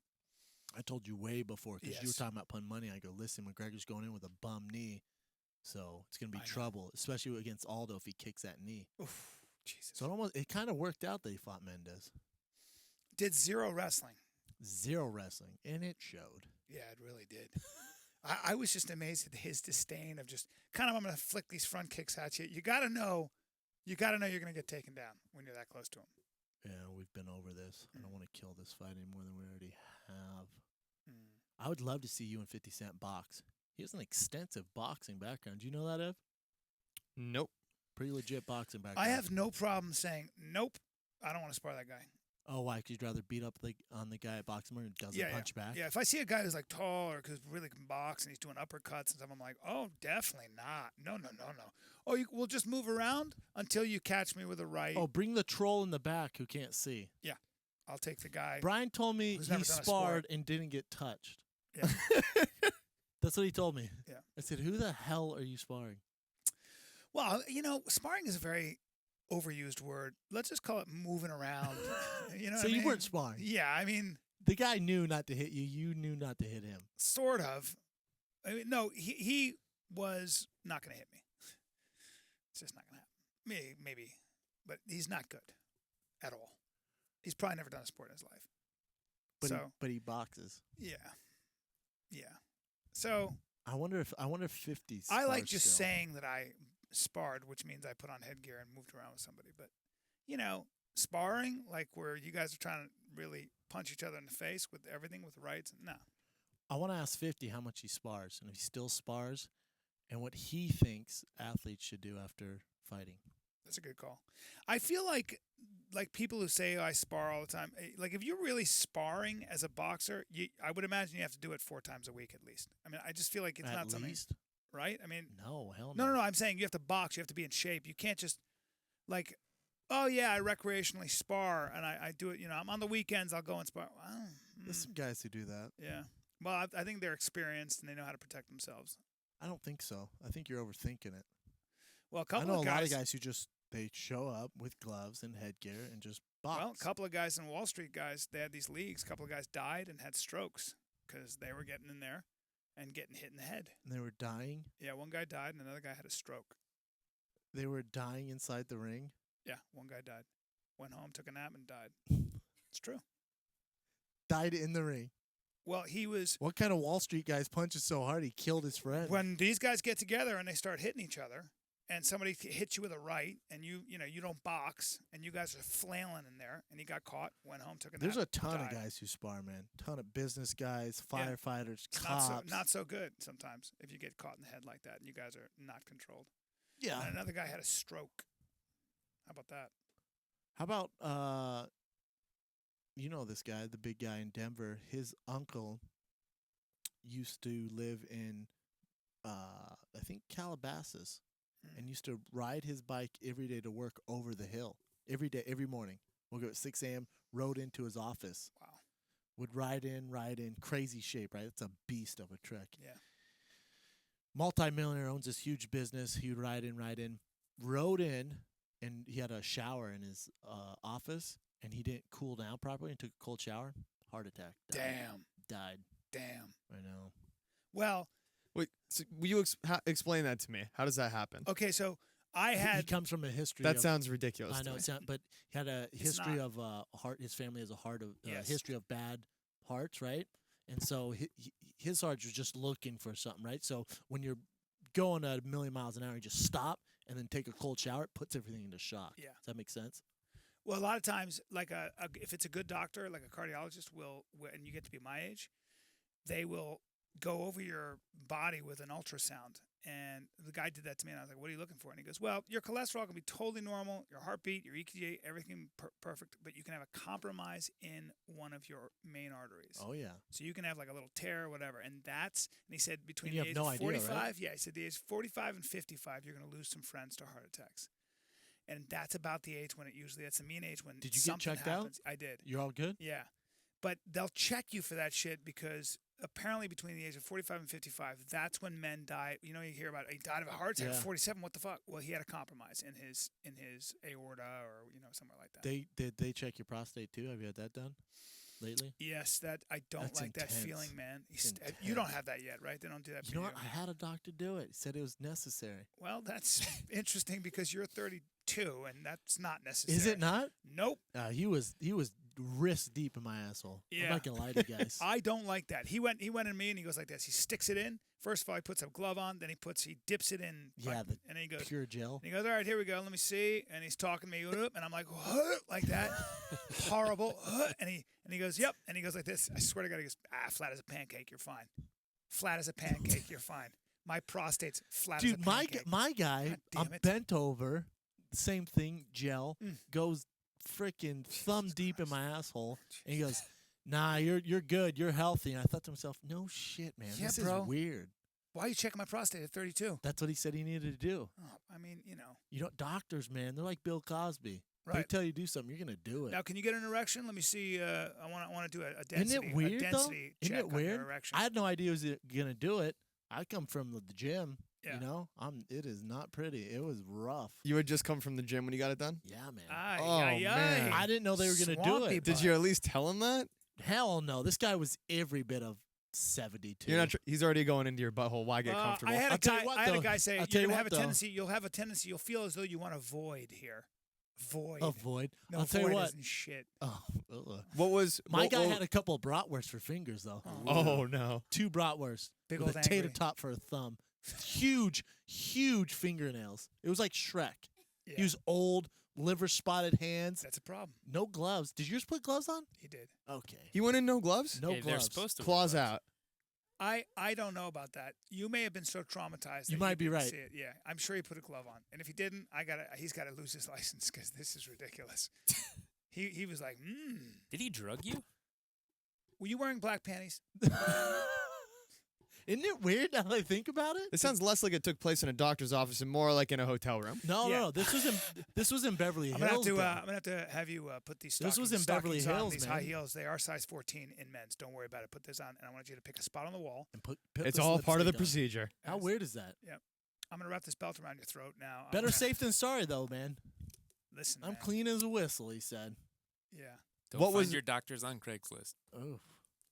I told you way before because you were Yes. talking about putting money. I go, listen, McGregor's going in with a bum knee, so it's going to be I know. trouble, especially against Aldo if he kicks that knee. Oof. Jesus. So it kind of worked out that he fought Mendez. Did zero wrestling. Zero wrestling, and it showed. Yeah, it really did. I was just amazed at his disdain of just kind of, I'm going to flick these front kicks at you. You got to know you're going to get taken down when you're that close to him. Yeah, we've been over this. I don't want to kill this fight any more than we already have. Mm. I would love to see you and 50 Cent box. He has an extensive boxing background. Do you know that, Ev? Nope. Pretty legit boxing background. I have no problem saying, nope, I don't want to spar that guy. Oh, why? Because you'd rather beat up on the guy at boxing and doesn't punch back? Yeah, if I see a guy who's like tall or because really can box and he's doing uppercuts and stuff, I'm like, oh, definitely not. No. Oh, we'll just move around until you catch me with a right. Oh, bring the troll in the back who can't see. Yeah, I'll take the guy. Brian told me who's he never done a sparred sport. and didn't get touched. Yeah. That's what he told me. Yeah. I said, who the hell are you sparring? Well, sparring is a very overused word. Let's just call it moving around. You know So what I you mean? weren't sparring. Yeah, I mean, The guy knew not to hit you. You knew not to hit him. sort of. I mean, no, he was not going to hit me. It's just not going to happen. Maybe, but he's not good at all. He's probably never done a sport in his life. But he boxes. Yeah. So I wonder if 50's. I like just saying that I sparred, which means I put on headgear and moved around with somebody. But sparring, like where you guys are trying to really punch each other in the face with everything with rights, no. I want to ask 50 how much he spars and if he still spars, and what he thinks athletes should do after fighting. That's a good call. I feel like people who say, I spar all the time, like if you're really sparring as a boxer, I would imagine you have to do it 4 times a week at least. I mean, I just feel like it's not something, right? I mean, no, hell no. No. I'm saying you have to box. You have to be in shape. You can't just like, oh yeah, I recreationally spar and I do it. I'm on the weekends. I'll go and spar. There's some guys who do that. Yeah. Well, I think they're experienced and they know how to protect themselves. I don't think so. I think you're overthinking it. Well, I know a lot of guys who just they show up with gloves and headgear and just box. Well, a couple of guys in Wall Street they had these leagues. A couple of guys died and had strokes because they were getting in there and getting hit in the head. And they were dying? Yeah, one guy died and another guy had a stroke. They were dying inside the ring? Yeah, one guy died. Went home, took a nap, and died. It's true. Died in the ring? Well, he was... What kind of Wall Street guys punches so hard he killed his friend? When these guys get together and they start hitting each other, and somebody hits you with a right, and you don't box, and you guys are flailing in there, and he got caught, went home, took a nap. There's a ton of guys who spar, man. Ton of business guys, firefighters, cops. Not so good sometimes if you get caught in the head like that, and you guys are not controlled. Yeah. And another guy had a stroke. How about that? How about this guy, the big guy in Denver? His uncle used to live in, I think, Calabasas, and used to ride his bike every day to work over the hill. Every day, every morning. Woke up at 6 a.m., rode into his office. Wow. Would ride in, crazy shape, right? It's a beast of a truck. Yeah. Multi-millionaire, owns this huge business. He would ride in, rode in, and he had a shower in his office, and he didn't cool down properly and took a cold shower. Heart attack. Died. Damn. I know. Well. Wait, so will you explain that to me? How does that happen? Okay, so he comes from a history. That sounds ridiculous. I know, but he had a history of heart. His family has a history of bad hearts, right? And so his heart was just looking for something, right? So when you're going at 1,000,000 miles an hour, you just stop and then take a cold shower. It puts everything into shock. Yeah. Does that make sense? Well, a lot of times, like if it's a good doctor, like a cardiologist, and you get to be my age, they will go over your body with an ultrasound. And the guy did that to me, and I was like, what are you looking for? And he goes, well, your cholesterol can be totally normal, your heartbeat, your EKG, everything perfect, but you can have a compromise in one of your main arteries. Oh, yeah. So you can have like a little tear or whatever. And he said between the the age of 45, right? Yeah, he said the age 45 and 55, you're going to lose some friends to heart attacks. And that's about the age when that's the mean age when Did you get checked happens. out? I did. You're all good? Yeah. But they'll check you for that shit because apparently between the age of 45 and 55, that's when men die. You hear about he died of a heart attack at 47. What the fuck? Well, he had a compromise in his aorta or somewhere like that. Did they check your prostate too? Have you had that done lately? Yes, I don't That's like intense. that feeling, man. You don't have that yet, right? They don't do that. You know what? I had a doctor do it. He said it was necessary. Well, that's interesting because you're 32 and that's not necessary. Is it not? Nope. He was wrist deep in my asshole. Yeah. I'm not gonna lie to you guys. I don't like that. He went in me and he goes like this. He sticks it in. First of all, he puts a glove on. Then he dips it in. Yeah, and then he goes pure gel. And he goes, all right, here we go. Let me see. And he's talking to me, and I'm like, like that, horrible. And he goes, yep. And he goes like this. I swear to God, he goes, flat as a pancake. You're fine. Flat as a pancake. You're fine. My prostate's flat as a pancake. Dude, my guy, I'm bent over. Same thing, gel goes freaking thumb deep in my asshole, and he goes, "Nah, you're good, you're healthy." And I thought to myself, "No shit, man, this is weird." Why are you checking my prostate at 32? That's what he said he needed to do. Oh, I mean, doctors, man, they're like Bill Cosby. Right. They tell you to do something, you're gonna do it. Now, can you get an erection? Let me see. I want to do a density. Isn't it weird check Isn't it weird? on your erection. I had no idea he was gonna do it. I come from the gym. Yeah. It is not pretty. It was rough. You had just come from the gym when you got it done? Yeah, man. Man. I didn't know they were going to do it. Did you at least tell him that? Hell no. This guy was every bit of 72. You're not. He's already going into your butthole. Why get comfortable? I had a guy say you'll have a tendency. You'll feel as though you want to void here. Void. Oh, Void. No, I'll tell you Void what. isn't shit. Oh, ugh. What was My guy had a couple of bratwursts for fingers though. Oh no. 2 bratwursts Big with old a tater angry. tot for a thumb. Huge, huge fingernails. It was like Shrek. Yeah. He was old, liver spotted hands, That's a problem. no gloves. Did yours put gloves on? He did. Okay. He went in no gloves? No Hey, they're gloves. supposed to wear Claws gloves. out. I don't know about that. You may have been so traumatized. You that might be didn't right. See it. Yeah, I'm sure he put a glove on. And if he didn't, he's got to lose his license because this is ridiculous. He was like, Did he drug you? were you wearing black panties? Isn't it weird now that I think about it? It sounds less like it took place in a doctor's office and more like in a hotel room. No, Yeah. no. This was in Beverly I'm Hills. gonna though. have to have you put these. This was stockings- in Beverly stockings on, Hills, These man. high heels, they are size 14 in men's. Don't worry about it. Put this on, and I want you to pick a spot on the wall. And put It's this all part of the lipstick on. procedure. How weird is that? I'm gonna wrap this belt around your throat now. I'm Better gonna- safe than sorry, though, man. Listen, I'm man. clean as a whistle, he said. Yeah. Don't What find was- your doctors on Craigslist. Oh,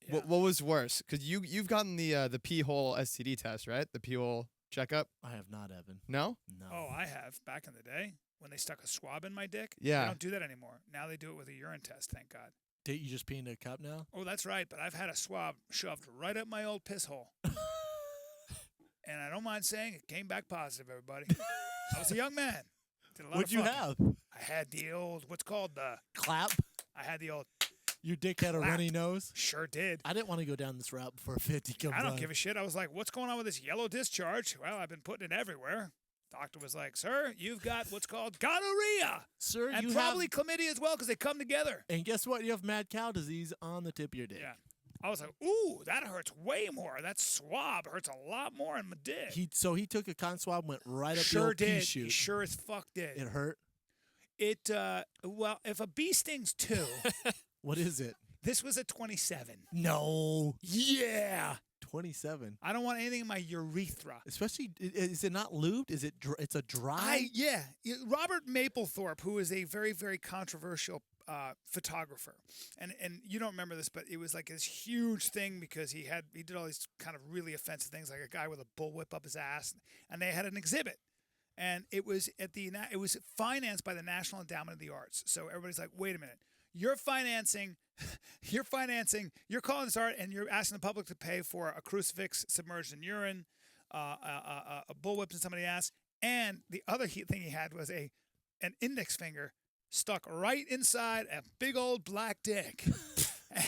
Yeah. What was worse? Because you've gotten the pee hole STD test, right? The pee hole checkup. I have not, Evan. No. No. Oh, I have back in the day when they stuck a swab in my dick. Yeah. They don't do that anymore. Now they do it with a urine test. Thank God. Did you just pee into a cup now? Oh, that's right. But I've had a swab shoved right up my old piss hole, and I don't mind saying it came back positive. Everybody, I was a young man. Did a lot What'd of you fucking. have? I had the old what's called the. Clap? I had the old. Your dick had a Clap. runny nose? Sure did. I didn't want to go down this route before 50 comes I don't on. give a shit. I was like, what's going on with this yellow discharge? Well, I've been putting it everywhere. Doctor was like, sir, you've got what's called gonorrhea. Sir, And you probably have... chlamydia as well because they come together. And guess what? You have mad cow disease on the tip of your dick. Yeah. I was like, ooh, that hurts way more. That swab hurts a lot more in my dick. He took a cotton swab, went right up sure the old pea did. He shoot. sure as fuck did. It hurt. Well, if a bee stings 2, What is it? this was a 27. No. Yeah. 27. I don't want anything in my urethra. Especially, is it not lubed? Is it? It's a dry. Robert Mapplethorpe, who is a very, very controversial photographer, and you don't remember this, but it was like this huge thing because he did all these kind of really offensive things, like a guy with a bullwhip up his ass, and they had an exhibit, and it was it was financed by the National Endowment of the Arts. So everybody's like, wait a minute, you're calling this art, and you're asking the public to pay for a crucifix submerged in urine, a bullwhip in somebody's ass, and the other thing he had was an index finger stuck right inside a big old black dick,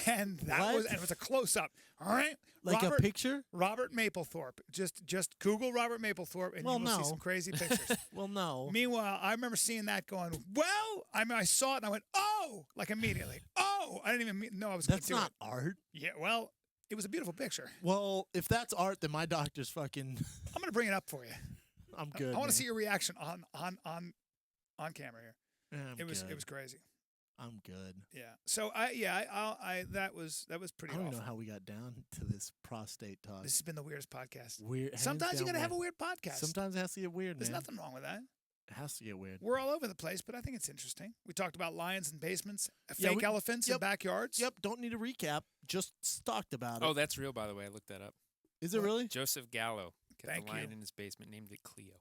and it was a close up. All right, Like a picture? Robert Mapplethorpe. Just Google Robert Mapplethorpe, and Well, you will see no. some crazy pictures. Well, no. Meanwhile, I remember seeing that going, well, I saw it and I went, oh, like immediately. Oh, I didn't even know I was going to That's do not it. art. Yeah, well, it was a beautiful picture. Well, if that's art, then my doctor's fucking. I'm going to bring it up for you. I'm good. I want man. to see your reaction on camera here. Yeah, I'm It was good. crazy. I'm good. Yeah. So that was pretty I don't awful. even know how we got down to this prostate talk. This has been the weirdest podcast. Weird. hands Sometimes you down got to have a weird. weird podcast. Sometimes it has to get weird, There's man. nothing wrong with that. It has to get weird. We're all over the place, but I think it's interesting. We talked about lions in basements, Yeah, fake elephants in yep, backyards. Yep. Don't need a recap. Just talked about it. Oh, that's real, by the way. I looked that up. Is it really? Joseph Gallo kept Thank a lion you. in his basement, named it Cleo.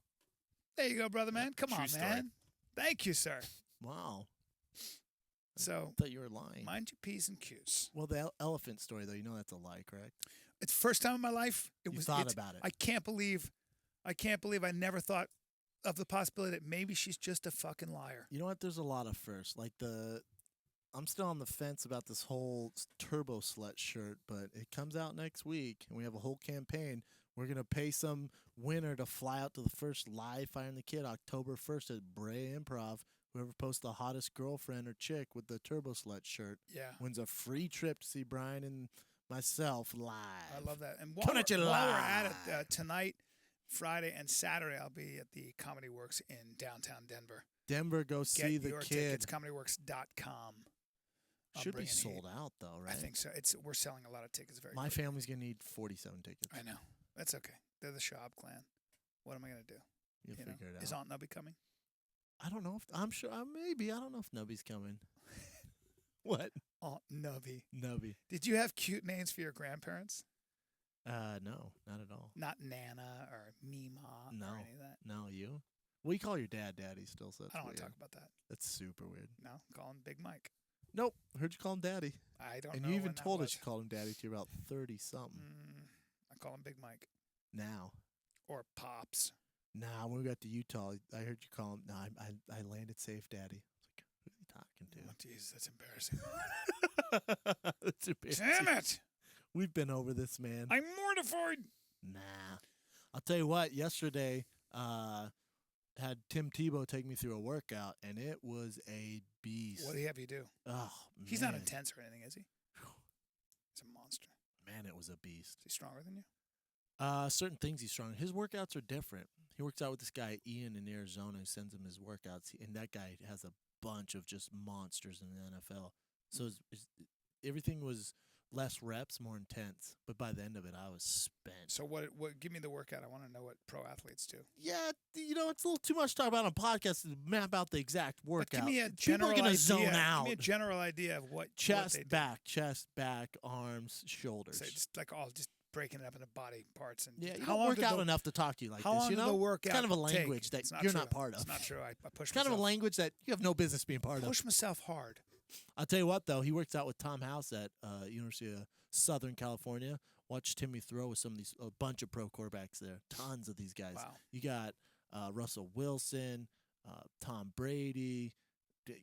There you go, brother man. Come True on, story. man. Thank you, sir. Wow. So I thought you were lying. mind your P's and Q's. Well, the elephant story, though, you know that's a lie, correct? It's the first time in my life. You It's- thought about it. I can't believe I never thought of the possibility that maybe she's just a fucking liar. You know what? There's a lot of firsts. Like I'm still on the fence about this whole Turbo Slut shirt, but it comes out next week, and we have a whole campaign. We're going to pay some winner to fly out to the first live Fire and the Kid October 1st at Brea Improv. Whoever posts the hottest girlfriend or chick with the Turbo Slut shirt Yeah. wins a free trip to see Bryan and myself live. I love that. And Coming at you while we're at live. it, tonight, Friday, and Saturday, I'll be at the Comedy Works in downtown Denver. Denver, go Get see the your kid. tickets, comedyworks.com. I'm Should be bringing sold heat. out, though, right? I think so. We're selling a lot of tickets very My quickly. family's going to need 47 tickets. I know. That's okay. They're the Schaub clan. What am I going to do? You'll You know? figure it out. Is Aunt Nubby coming? I don't know if I'm sure. Maybe I don't know if Nubby's coming. What? Aunt Nubby. Nubby? Did you have cute names for your grandparents? No, not at all. Not Nana or Mima No. or any of that. No, you. We call your dad daddy still, so that's I don't want weird. to talk about that. That's super weird. No, call him Big Mike. Nope. I heard you call him daddy. I don't And know. you even when that told was. us you called him daddy to about 30-something. I call him Big Mike Now. or Pops. Nah, when we got to Utah, I heard you call him. Nah, I landed safe, daddy. I was like, who's he talking Oh, to? jeez, that's embarrassing. That's embarrassing. Damn it! We've been over this, man. I'm mortified. Nah. I'll tell you what, yesterday, had Tim Tebow take me through a workout, and it was a beast. What do you have you do? Oh, He's not man. intense or anything, is he? He's a monster. Man, it was a beast. Is he stronger than you? Certain things he's strong. His workouts are different. He works out with this guy, Ian, in Arizona, who sends him his workouts, and that guy has a bunch of just monsters in the NFL. So everything was less reps, more intense. But by the end of it, I was spent. So what? Give me the workout. I want to know what pro athletes do. Yeah, it's a little too much to talk about on podcast to map out the exact But workout. give me a People general are gonna idea. zone out. Give me a general idea of what Chest, what they back, arms, shoulders. do. So just like all just breaking it up into body parts and Yeah, you how don't long work did out the, enough to talk to you like how this. long You did know, the workout it's kind of a take? language that It's not you're true. not part of. It's not true. I push It's kind of a myself. language that you have no business being part of. Push myself hard. I'll tell you what, though, he works out with Tom House at University of Southern California. Watch Timmy throw with some of these a bunch of pro quarterbacks there. Tons of these guys. Wow. You got Russell Wilson, Tom Brady.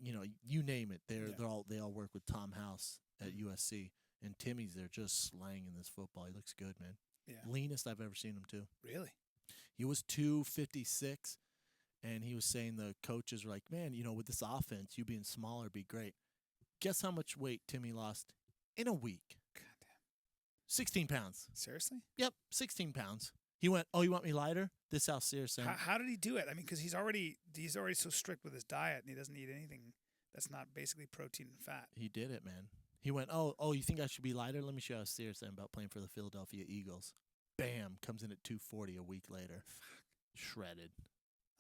You name it. They all work with Tom House at USC. And Timmy's there just slanging this football. He looks good, man. Yeah. Leanest I've ever seen him too. Really? He was 256, and he was saying the coaches were like, man, with this offense, you being smaller would be great. Guess how much weight Timmy lost in a week? Goddamn. 16 pounds. Seriously? Yep, 16 pounds. He went, oh, you want me lighter? This how serious I am. How did he do it? I mean, because he's already so strict with his diet, and he doesn't eat anything that's not basically protein and fat. He did it, man. He went, oh, you think I should be lighter? Let me show you how serious I am about playing for the Philadelphia Eagles. Bam, comes in at 240 a week later. Shredded.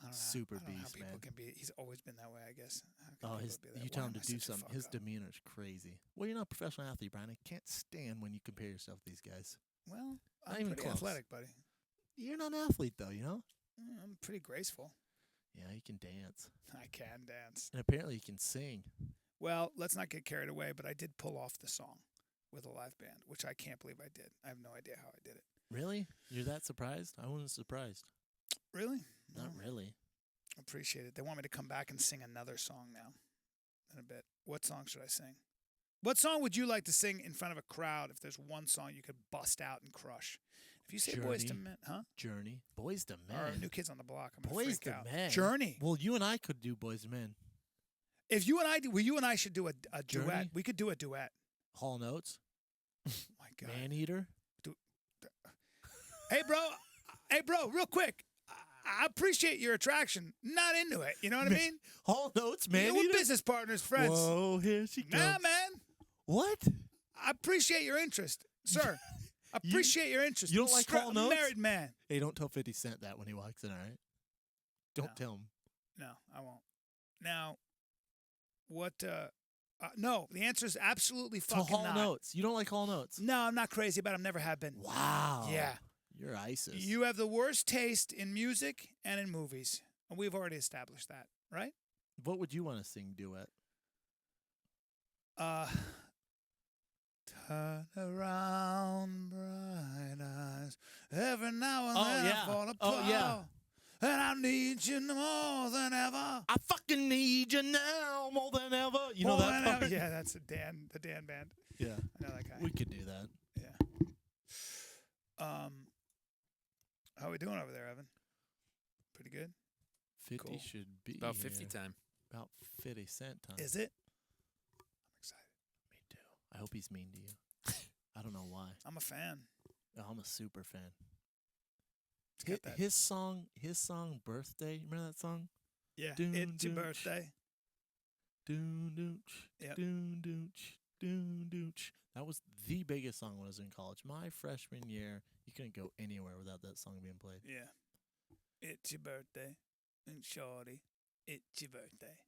I don't know, Super I don't know how beast, people man. Can be. He's always been that way, I guess. How can Oh, people be that you way? tell Why him am to I do such a something. fuck His up? demeanor's crazy. Well, you're not a professional athlete, Brian. I can't stand when you compare yourself to these guys. Well, Not I'm even pretty close. athletic, buddy. You're not an athlete, though, I'm pretty graceful. Yeah, you can dance. I can dance. And apparently you can sing. Well, let's not get carried away, but I did pull off the song with a live band, which I can't believe I did. I have no idea how I did it. Really? You're that surprised? I wasn't surprised. Really? Not No. really. Appreciate it. They want me to come back and sing another song now in a bit. What song should I sing? What song would you like to sing in front of a crowd if there's one song you could bust out and crush? If you say Boys to Journey. Men, huh? Journey. Boys to Or Men. New Kids on the Block. I'm gonna Boys freak to out. Men. Journey. Well, you and I could do Boys to Men. If you and I do, well, you and I should do a Journey? duet. We could do a duet. Hall Notes. My God. Man Eater. Hey, bro, real quick. I appreciate your attraction. Not into it. You know what I mean? Hall Notes, Man We're Eater. business partners, friends. Whoa, here she comes. Nah, man. What? I appreciate your interest, sir. I You- appreciate your interest. you don't I'm like stra- Hall I'm a Notes? married man. Hey, don't tell 50 Cent that when he walks in, all right? Don't No. tell him. No, I won't. Now, what? No, the answer is absolutely To fucking Hall not. Notes. You don't like Hall Notes? No, I'm not crazy about it. I've never have been. Wow. Yeah. You're ISIS. You have the worst taste in music and in movies. And we've already established that, right? What would you want to sing duet? Turn around, bright eyes. Every now and Oh, then yeah. I fall apart. Oh, yeah. And I need you more than ever. I fucking need you now more than ever. You know More that than part? ever. Yeah, that's the Dan band. Yeah. I know that guy. We could do that. Yeah. How we doing over there, Evan? Pretty good. 50 Cool. should be About 50 here. time. About 50 Cent time. Is it? I'm excited. Me too. I hope he's mean to you. I don't know why. I'm a fan. Oh, I'm a super fan. It's got that. His song, Birthday. Remember that song? Yeah. Doon, It's your doon, birthday. Doon dooch, Yep. doon dooch, doon dooch. That was the biggest song when I was in college. My freshman year, you couldn't go anywhere without that song being played. Yeah. It's your birthday. And shorty, it's your birthday.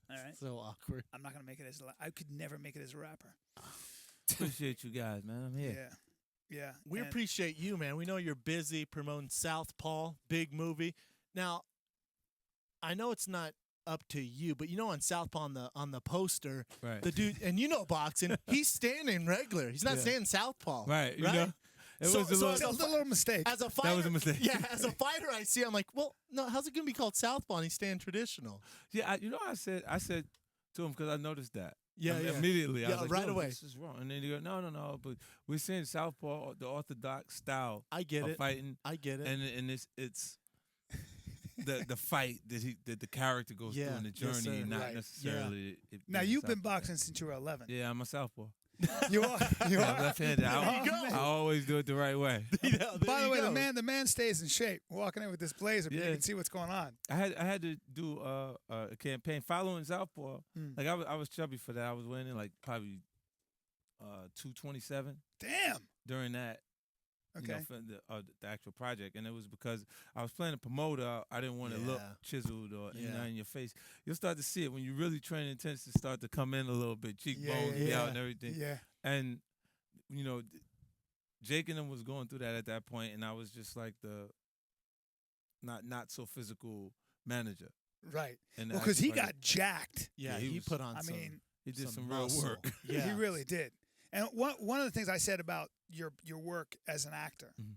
All right. So awkward. I'm not going to make it as I could never make it as a rapper. Appreciate you guys, man. I'm here. Yeah. Yeah. We and appreciate you, man. We know you're busy promoting Southpaw, big movie. Now, I know it's not up to you, but on Southpaw on the poster, Right. the dude, and boxing, he's standing regular. He's not Yeah. standing Southpaw. Right. You Right? know, it So- was a so little. as That was a little mistake. As a fighter, That was a mistake. Yeah, as a fighter, I see. I'm like, well, no. How's it gonna be called Southpaw? And he's staying traditional. Yeah, I said to him because I noticed that. Yeah, yeah. Immediately, I Yeah, was like, right "Yo, away. This is wrong." And then you go, no, but we're saying Southpaw, the orthodox style I get of it. fighting, I get it. and it's the fight that the character goes Yeah, through in the yes, journey, sir. not Right. necessarily. it Now being you've been Southpaw. boxing since you were 11. Yeah, I'm a Southpaw. You are. You Yeah, are. I'm left-handed. There you go. I always do it the right way. By the way, the man stays in shape. Walking in with this blazer, but you Yeah. can see what's going on. I had to do a campaign following Southpaw. Like I was chubby for that. I was weighing in like probably 227 Damn. during that. Okay. For the actual project, and it was because I was playing a promoter. I didn't want to look Yeah. chiseled or Yeah. in your face. You'll start to see it when you really train intense to start to come in a little bit, cheekbones be yeah. out and everything. Yeah. And Jake and them was going through that at that point, and I was just like the not so physical manager. Right. And Well, because he got jacked. Yeah, he he was- put on. I some, mean, he did some real muscle. work. Yeah, He really did. And one of the things I said about your work as an actor Mhm.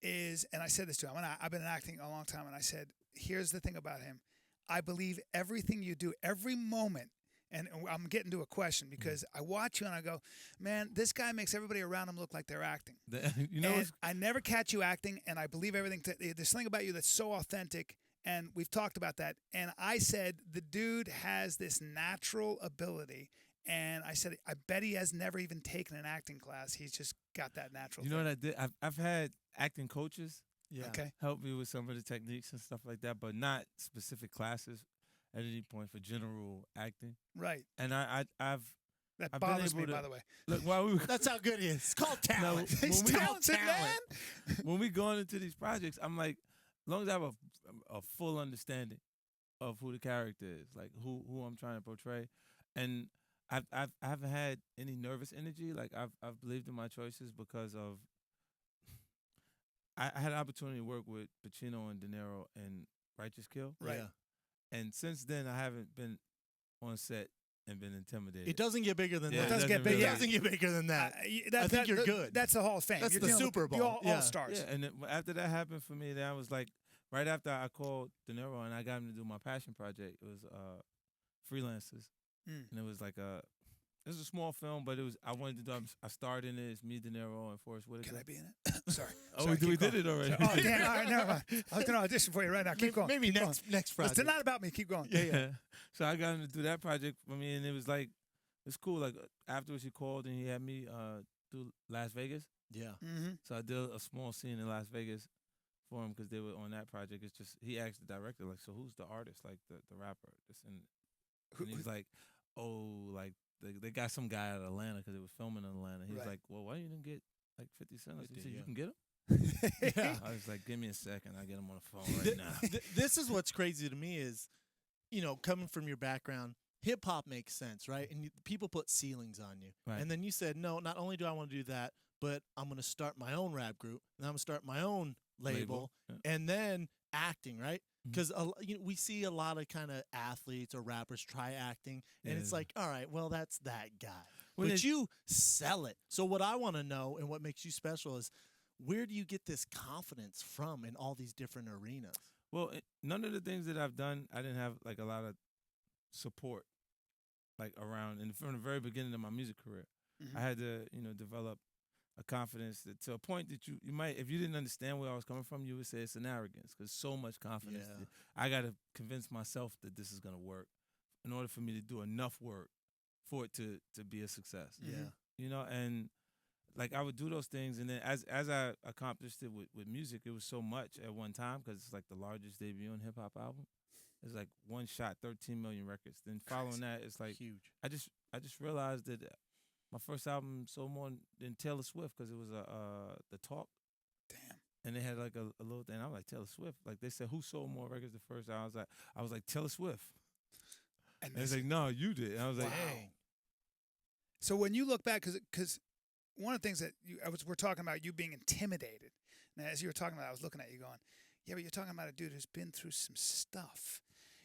is, and I said this to him, and I've been acting a long time, and I said, here's the thing about him. I believe everything you do, every moment, and I'm getting to a question because I watch you and I go, man, this guy makes everybody around him look like they're acting. You know, And what's I never catch you acting, and I believe everything. There's something about you that's so authentic, and we've talked about that. And I said the dude has this natural ability, and I said I bet he has never even taken an acting class. He's just got that natural. you know what I did? I've had acting coaches Yeah. Okay. help me with some of the techniques and stuff like that, but not specific classes at any point for general acting. Right. And I've That I've been bothers me, able to- by the way. look while we That's how good he is. It's called No, talent. when He's we- talented, man. when we going into these projects, I'm like, as long as I have a full understanding of who the character is, like who I'm trying to portray, and I haven't had any nervous energy. Like I've believed in my choices because of I had an opportunity to work with Pacino and De Niro in Righteous Kill, Right. Yeah. and since then I haven't been on set and been intimidated. It doesn't get bigger than Yeah, that. it doesn't get big, It yeah. doesn't get bigger than that. I think you're good. That's the Hall of Fame. That's You're the dealing with Super Bowl. the Yeah. all-stars. Yeah, and then after that happened for me, then I was like, right after I called De Niro and I got him to do my passion project, it was Freelancers, Mm. and it was like it was a small film, but it was I wanted to do. I starred in it. It's me, De Niro, and Forrest Whitaker. Can I be in it? Sorry. Oh, Sorry, we keep did going. it already. Oh, damn. All right, never mind. I was going to audition for you right now. Keep going. Maybe keep next going. Friday. It's not about me. Keep going. Yeah. So I got him to do that project for me, and it was like it's cool. Like afterwards, he called and he had me do Las Vegas. Yeah. Mm-hmm. So I did a small scene in Las Vegas for him because they were on that project. It's just he asked the director like, so who's the artist, like the rapper? And he's like, oh, like they got some guy out of Atlanta because they were filming in Atlanta. He's Right. like, well, why you didn't get like 50 Cent? He 50, said, yeah. you can get him. Yeah. I was like, give me a second. I'll get him on the phone right now. This is what's crazy to me is, coming from your background, hip hop makes sense, right? And people put ceilings on you. Right. And then you said, no, not only do I want to do that, but I'm going to start my own rap group and I'm going to start my own label. Yeah. And then acting, right? Mhm. Because we see a lot of kind of athletes or rappers try acting, and it's Yeah. like, all right, well, that's that guy. When but it- you sell it. So what I want to know and what makes you special is, where do you get this confidence from in all these different arenas? Well, none of the things that I've done, I didn't have like a lot of support, like around. And from the very beginning of my music career, Mhm. I had to, develop a confidence to a point that you might, if you didn't understand where I was coming from, you would say it's an arrogance because so much confidence. Yeah. that I got to convince myself that this is gonna work in order for me to do enough work for it to be a success. Yeah. And like I would do those things, and then as I accomplished it with music, it was so much at one time because it's like the largest debut in hip hop album. It's like one shot, 13 million records. Then following that, it's like Huge. I just realized that my first album sold more than Taylor Swift because it was The Talk, Damn. and they had like a little thing. I'm like Taylor Swift. Like they said, who sold more records the first album? I was like Taylor Swift. And And it's like, no, you did. And I was like, Dang. So when you look back, because one of the things that we're talking about you being intimidated. And as you were talking about, I was looking at you going, Yeah, but you're talking about a dude who's been through some stuff,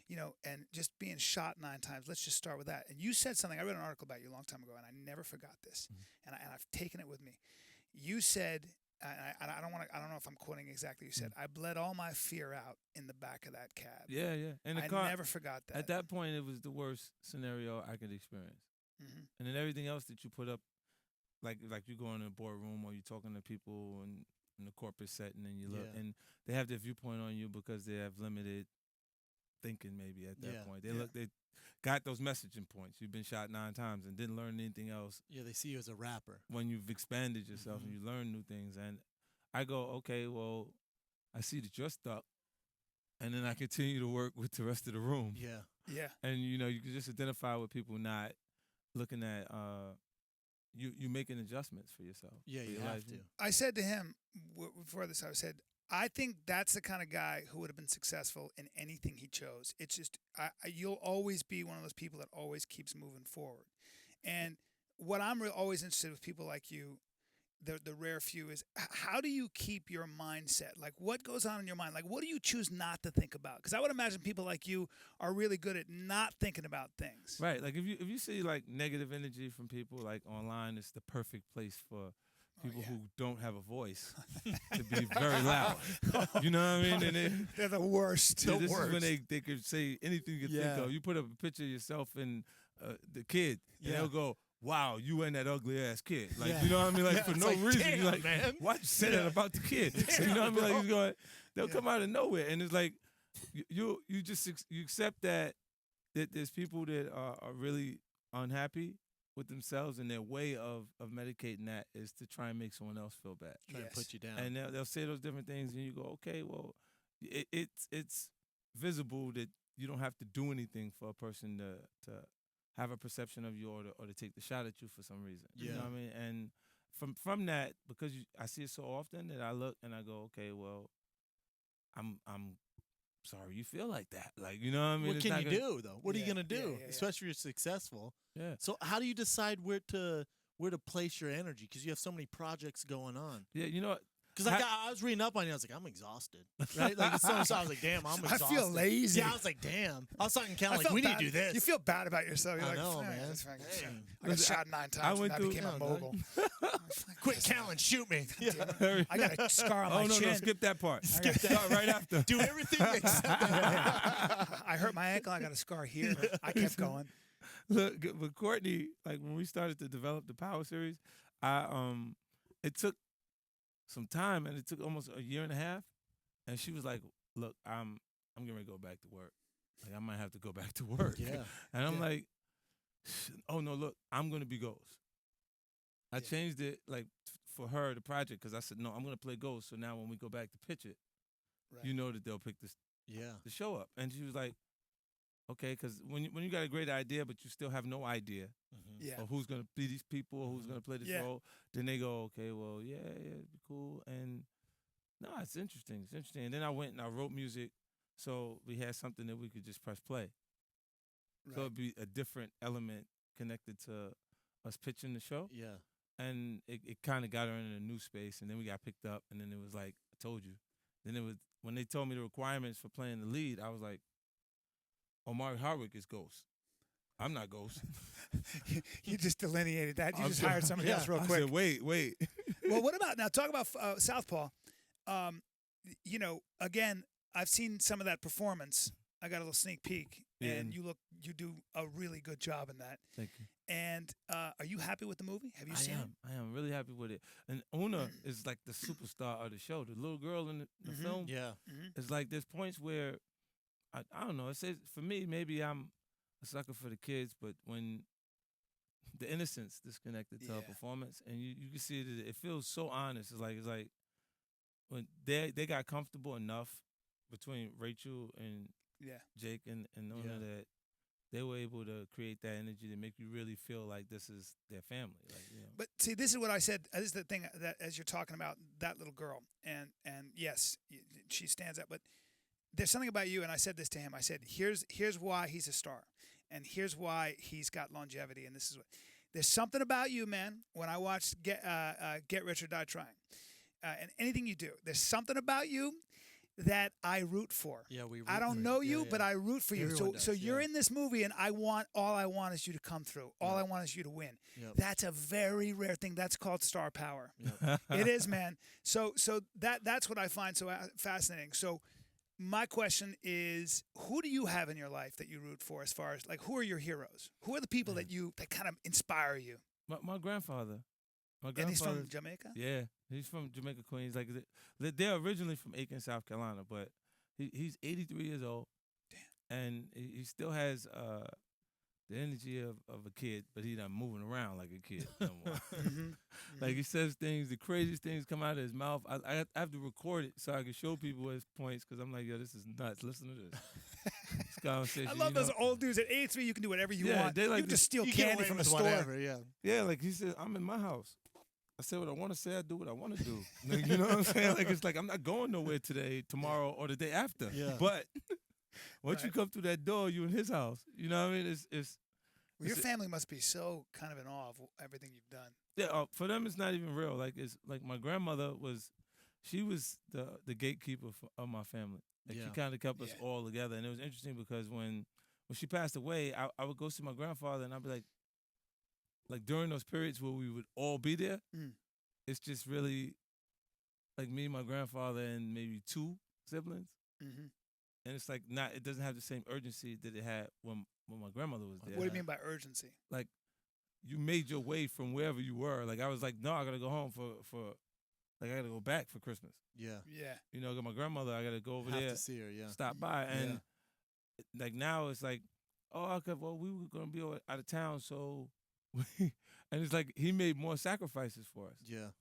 and just being shot 9 times. Let's just start with that. And you said something. I read an article about you a long time ago, and I never forgot this, and I've taken it with me. You said, and I don't know if I'm quoting exactly. You said, "I bled all my fear out in the back of that cab." Yeah, yeah. And the I car, never forgot that. at that point, it was the worst scenario I could experience. Mm-hmm. And then everything else that you put up, like you go in a boardroom or you're talking to people in the corporate setting and you look, Yeah. and they have their viewpoint on you because they have limited thinking maybe at that Yeah. point. They got those messaging points. You've been shot 9 times and didn't learn anything else. Yeah, they see you as a rapper. When you've expanded yourself and you learn new things. And I go, okay, well, I see that you're stuck. And then I continue to work with the rest of the room. Yeah. Yeah. And, you can just identify with people not looking at, you making adjustmts for yourself. Yeah, for you your have life. to. I said to him before this, I said, I think that's the kind of guy who would have been successful in anything he chose. It's just, you'll always be one of those people that always keeps moving forward. And what I'm always interested with people like you, the rare few, is how do you keep your mindset? Like, what goes on in your mind? Like, what do you choose not to think about? Because I would imagine people like you are really good at not thinking about things. Right. Like if you see like negative energy from people like online, it's the perfect place for people who don't have a voice to be very loud. You know what I mean? And They're the worst. this is when they could say anything you could think of. You put up a picture of yourself and the kid, and they'll go, "Wow, you and that ugly ass kid." Like, you know what I mean? Like for no reason. Damn, You're like, man. why'd you say that about the kid? You know what I mean? Like he's going, they'll come out of nowhere, and it's like you just you accept that there's people that are really unhappy with themselves, and their way of medicating that is to try and make someone else feel bad. Trying to put you down. And they'll say those different things, and you go, okay, well, it's visible that you don't have to do anything for a person to have a perception of you or to take the shot at you for some reason. You know what I mean? And from that, because I see it so often that I look and I go, okay, well, I'm sorry you feel like that. Like, you know what I mean? What It's can not you do though? What are you Yeah, gonna do? yeah. Especially if you're successful. Yeah. So how do you decide where to place your energy? Because you have so many projects going on. Yeah, you know what? Because like I was reading up on you, I was like, I'm exhausted. Right? Like so I was like, damn, I'm exhausted. I feel lazy. Yeah, I was like, damn. I was talking to I Callen, like, felt we need bad. to do this. You feel bad about yourself. You're I like, know, "Eh, man. that's fine. Damn. I got shot 9 times when I through- became a no, mogul. Quit, Callen, shoot me. I got a scar on Oh, my no, chin. no, skip that part. Skip that. Start right after. Do everything except that. I hurt my ankle. I got a scar here. I kept going. Look, with Courtney, like when we started to develop the Power Series, it took some time, and it took almost a year and a half. And she was like, "Look, I'm getting ready to go back to work. Like I might have to go back to work." Yeah. And I'm like, "Oh no, look, I'm gonna be Ghost." I changed it like for her the project because I said, "No, I'm gonna play Ghost." So now when we go back to pitch it, Right. you know that they'll pick the show up. And she was like, "Okay," because when you got a great idea but you still have no idea Yeah. of who's gonna be these people, or who's gonna play this Yeah. role, then they go, "Okay, well, yeah, it'd be cool." And no, it's interesting. It's interesting. And then I went and I wrote music, so we had something that we could just press play. So it'd be a different element connected to us pitching the show. Yeah. And it kind of got her in a new space, and then we got picked up, and then it was like, I told you. Then it was, when they told me the requirements for playing the lead, I was like, Omari Hardwick is Ghost. I'm not Ghost. You just delineated that. You just hired somebody else real I quick. said, wait. Well, what about now? Talk about Southpaw. Again, I've seen some of that performance. I got a little sneak peek, and you do a really good job in that. Thank you. And are you happy with the movie? Have you seen it? I am really happy with it. And Una is like the superstar of the show. The little girl in the film. Yeah. It's like there's points where I don't know. It says for me, maybe I'm a sucker for the kids, but when the innocence disconnected to her performance, and you can see it feels so honest. It's like when they got comfortable enough between Rachel and Jake and Una that they were able to create that energy to make you really feel like this is their family. Like, you know. But see, this is what I said. This is the thing that as you're talking about that little girl, and yes, she stands out. But there's something about you, and I said this to him. I said, here's why he's a star, and here's why he's got longevity. And this is what there's something about you, man. When I watched Get Rich or Die Trying, and anything you do, there's something about you. that I root for. Yeah, we. I root don't for know Yeah, you, yeah. but I root for you. Everyone So does, you're yeah. in this movie, and all I want is you to come through. All Yep. I want is you to win. Yep. That's a very rare thing. That's called star power. Yep. It is, man. So that's what I find so fascinating. So my question is, who do you have in your life that you root for? As far as like, who are your heroes? Who are the people that kind of inspire you? My grandfather. My And he's grandfather. from Jamaica. Yeah, he's from Jamaica, Queens. Like they're originally from Aiken, South Carolina, but he's 83 years old. Damn. And he still has the energy of a kid, but he's not moving around like a kid no more. Like he says things, the craziest things come out of his mouth. I have to record it so I can show people his points because I'm like, yo, this is nuts. Listen to this. This conversation. I love those old dudes. At 83, you can do whatever you Yeah, want. they like you can just steal You get candy away from a with store. whatever, yeah. Yeah, like he said, I'm in my house. I say what I want to say. I do what I want to do. Like, you know what I'm saying? Like it's like I'm not going nowhere today, tomorrow, or the day after. Yeah. But once you Right. come through that door, you in his house. You know what I mean? It's Well, your It's- family must be so kind of in awe of everything you've done. yeah. For them, it's not even real. Like it's like my grandmother was, she was the gatekeeper of my family. Like Yeah. she kind of kept us Yeah. all together, and it was interesting because when she passed away, I would go see my grandfather, and I'd be like during those periods where we would all be there, Mm. it's just really like me, my grandfather, and maybe 2 siblings. Mm-hmm. And it's like it doesn't have the same urgency that it had when my grandmother was there. What do you mean by urgency? Like you made your way from wherever you were. Like I was like, no, I gotta go home for like I gotta go back for Christmas. Yeah. Yeah. You know, got my grandmother, I gotta go over Have there, to see her, yeah. stop by. And like now it's like, oh, okay, well, we were gonna be out of town, so and it's like he made more sacrifices for us. Yeah.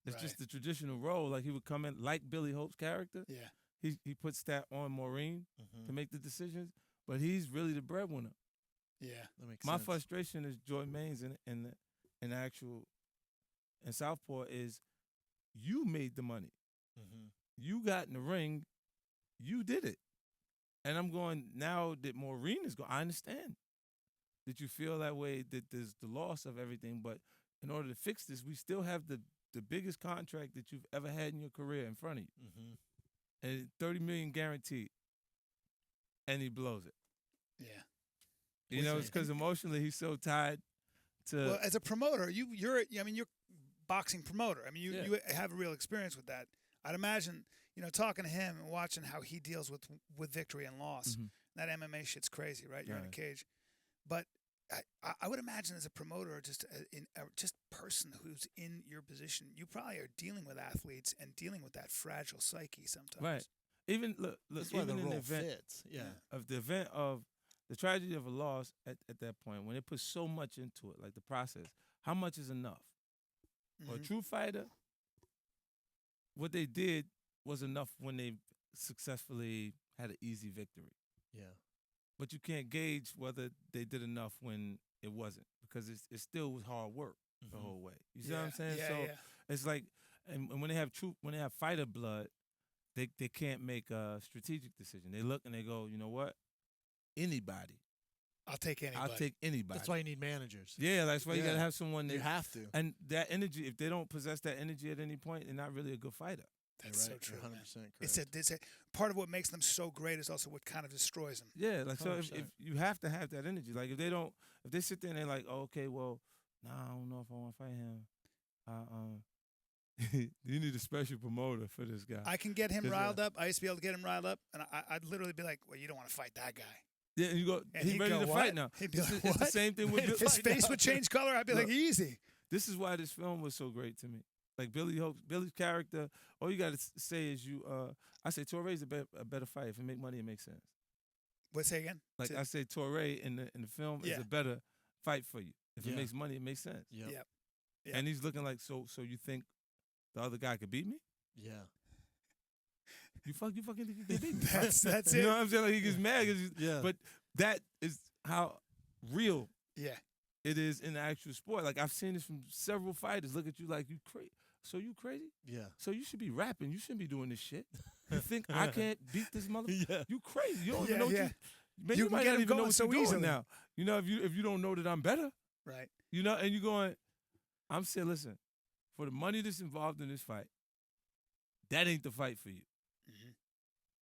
It's Right. just the traditional role. Like he would come in like Billy Hope's character. Yeah. He puts that on Maureen Mm-hmm. to make the decisions, but he's really the breadwinner. Yeah. That makes My sense. frustration is Joy Maines in Southpaw is you made the money. Mm-hmm. You got in the ring, you did it. And I'm going, now that Maureen is going, I understand that you feel that way, that there's the loss of everything, but in order to fix this, we still have the biggest contract that you've ever had in your career in front of you. Mm-hmm. And $30 million guaranteed. And he blows it. Yeah. You know, it's because emotionally he's so tied to Well, as a promoter, you're boxing promoter. I mean, you have a real experience with that. I'd imagine, talking to him and watching how he deals with victory and loss. Mhm. That MMA shit's crazy, right? You're in a Right. cage, but I would imagine as a promoter, or just just person who's in your position, you probably are dealing with athletes and dealing with that fragile psyche sometimes. right. Even look That's why the even in the role event fits. Yeah. of the event of the tragedy of a loss at that point, when they put so much into it, like the process, how much is enough? For a Mhm. true fighter, what they did was enough when they successfully had an easy victory. Yeah. But you can't gauge whether they did enough when it wasn't, because it still was hard work the Mhm. whole way. You see what I'm saying? Yeah, so yeah. it's like, and when they have fighter blood, they can't make a strategic decision. They look and they go, you know what? Anybody. I'll take anybody. I'll take anybody. That's why you need managers. Yeah, that's why you Yeah. gotta have someone You that, have to. and that energy. If they don't possess that energy at any point, they're not really a good fighter. That's You're so right. true. You're man. 100% correct. It's a part of what makes them so great is also what kind of destroys them. Yeah, like so if 100%. you have to have that energy. Like if they sit there and they're like, oh, okay, well, nah, I don't know if I want to fight him. You need a special promoter for this guy. I can get him 'Cause, riled up. I used to be able to get him riled up, and I'd literally be like, "Well, you don't want to fight that guy." Yeah, and you go, And he's he'd ready go, to "What?" fight now. He'd be It's, like, the- it's the "What?" same thing with His face would change color. I'd be like, Look. "Easy." This is why this film was so great to me. Like Billy's character. All you got to say is I say Torre's a better fight. If it make money, it makes sense. What, say again? Like I say, Torre in the film is Yeah. a better fight for you. If Yeah. it makes money, it makes sense. Yep. Yep. Yeah. And he's looking like, so you think the other guy could beat me? Yeah. You fucking think you can beat me? That's You it. know what I'm saying? Like he gets mad. Yeah. But that is how real Yeah. it is in the actual sport. Like I've seen this from several fighters. Look at you like you crazy. So you crazy? Yeah. So you should be rapping. You shouldn't be doing this shit. You think I can't beat this motherfucker? Yeah. You crazy? You don't Yeah, even know what yeah. man, You you can might get not him even know going what so you're doing easily. now. You know, if you don't know that I'm better, Right. you know, and you're going, I'm saying, listen, for the money that's involved in this fight, that ain't the fight for you. Mhm.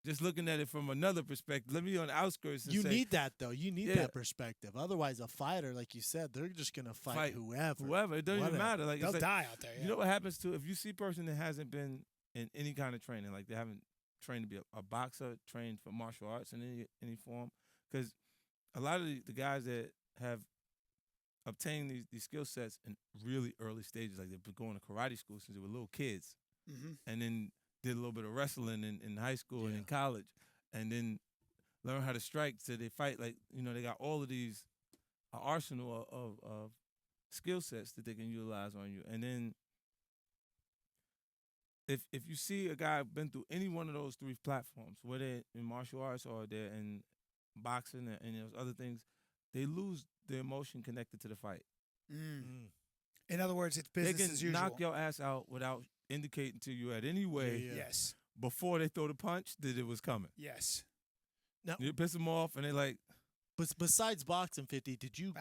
just looking at it from another perspective. Let me be on the outskirts and You say, need that though. You need Yeah. that perspective. Otherwise, a fighter, like you said, they're just gonna fight whoever. whoever. It doesn't even Whatever. matter. Like They'll it's like, die out there. Yeah. you know what happens to if you see a person that hasn't been in any kind of training, like they haven't trained to be a boxer, trained for martial arts in any form, because a lot of the guys that have obtained these skill sets in really early stages, like they've been going to karate school since they were little kids, and then did a little bit of wrestling in high school and in college, and then learn how to strike so they fight. Like, they got all of these arsenal of skill sets that they can utilize on you. And then if you see a guy been through any one of those three platforms, whether in martial arts or they're in boxing and those other things, they lose the emotion connected to the fight. In other words, it's They business can as usual. knock your ass out without indicating to you at any way Yeah. Yes. before they throw the punch that it was coming. Yes. You piss them off, and they like, But besides boxing, 50, did you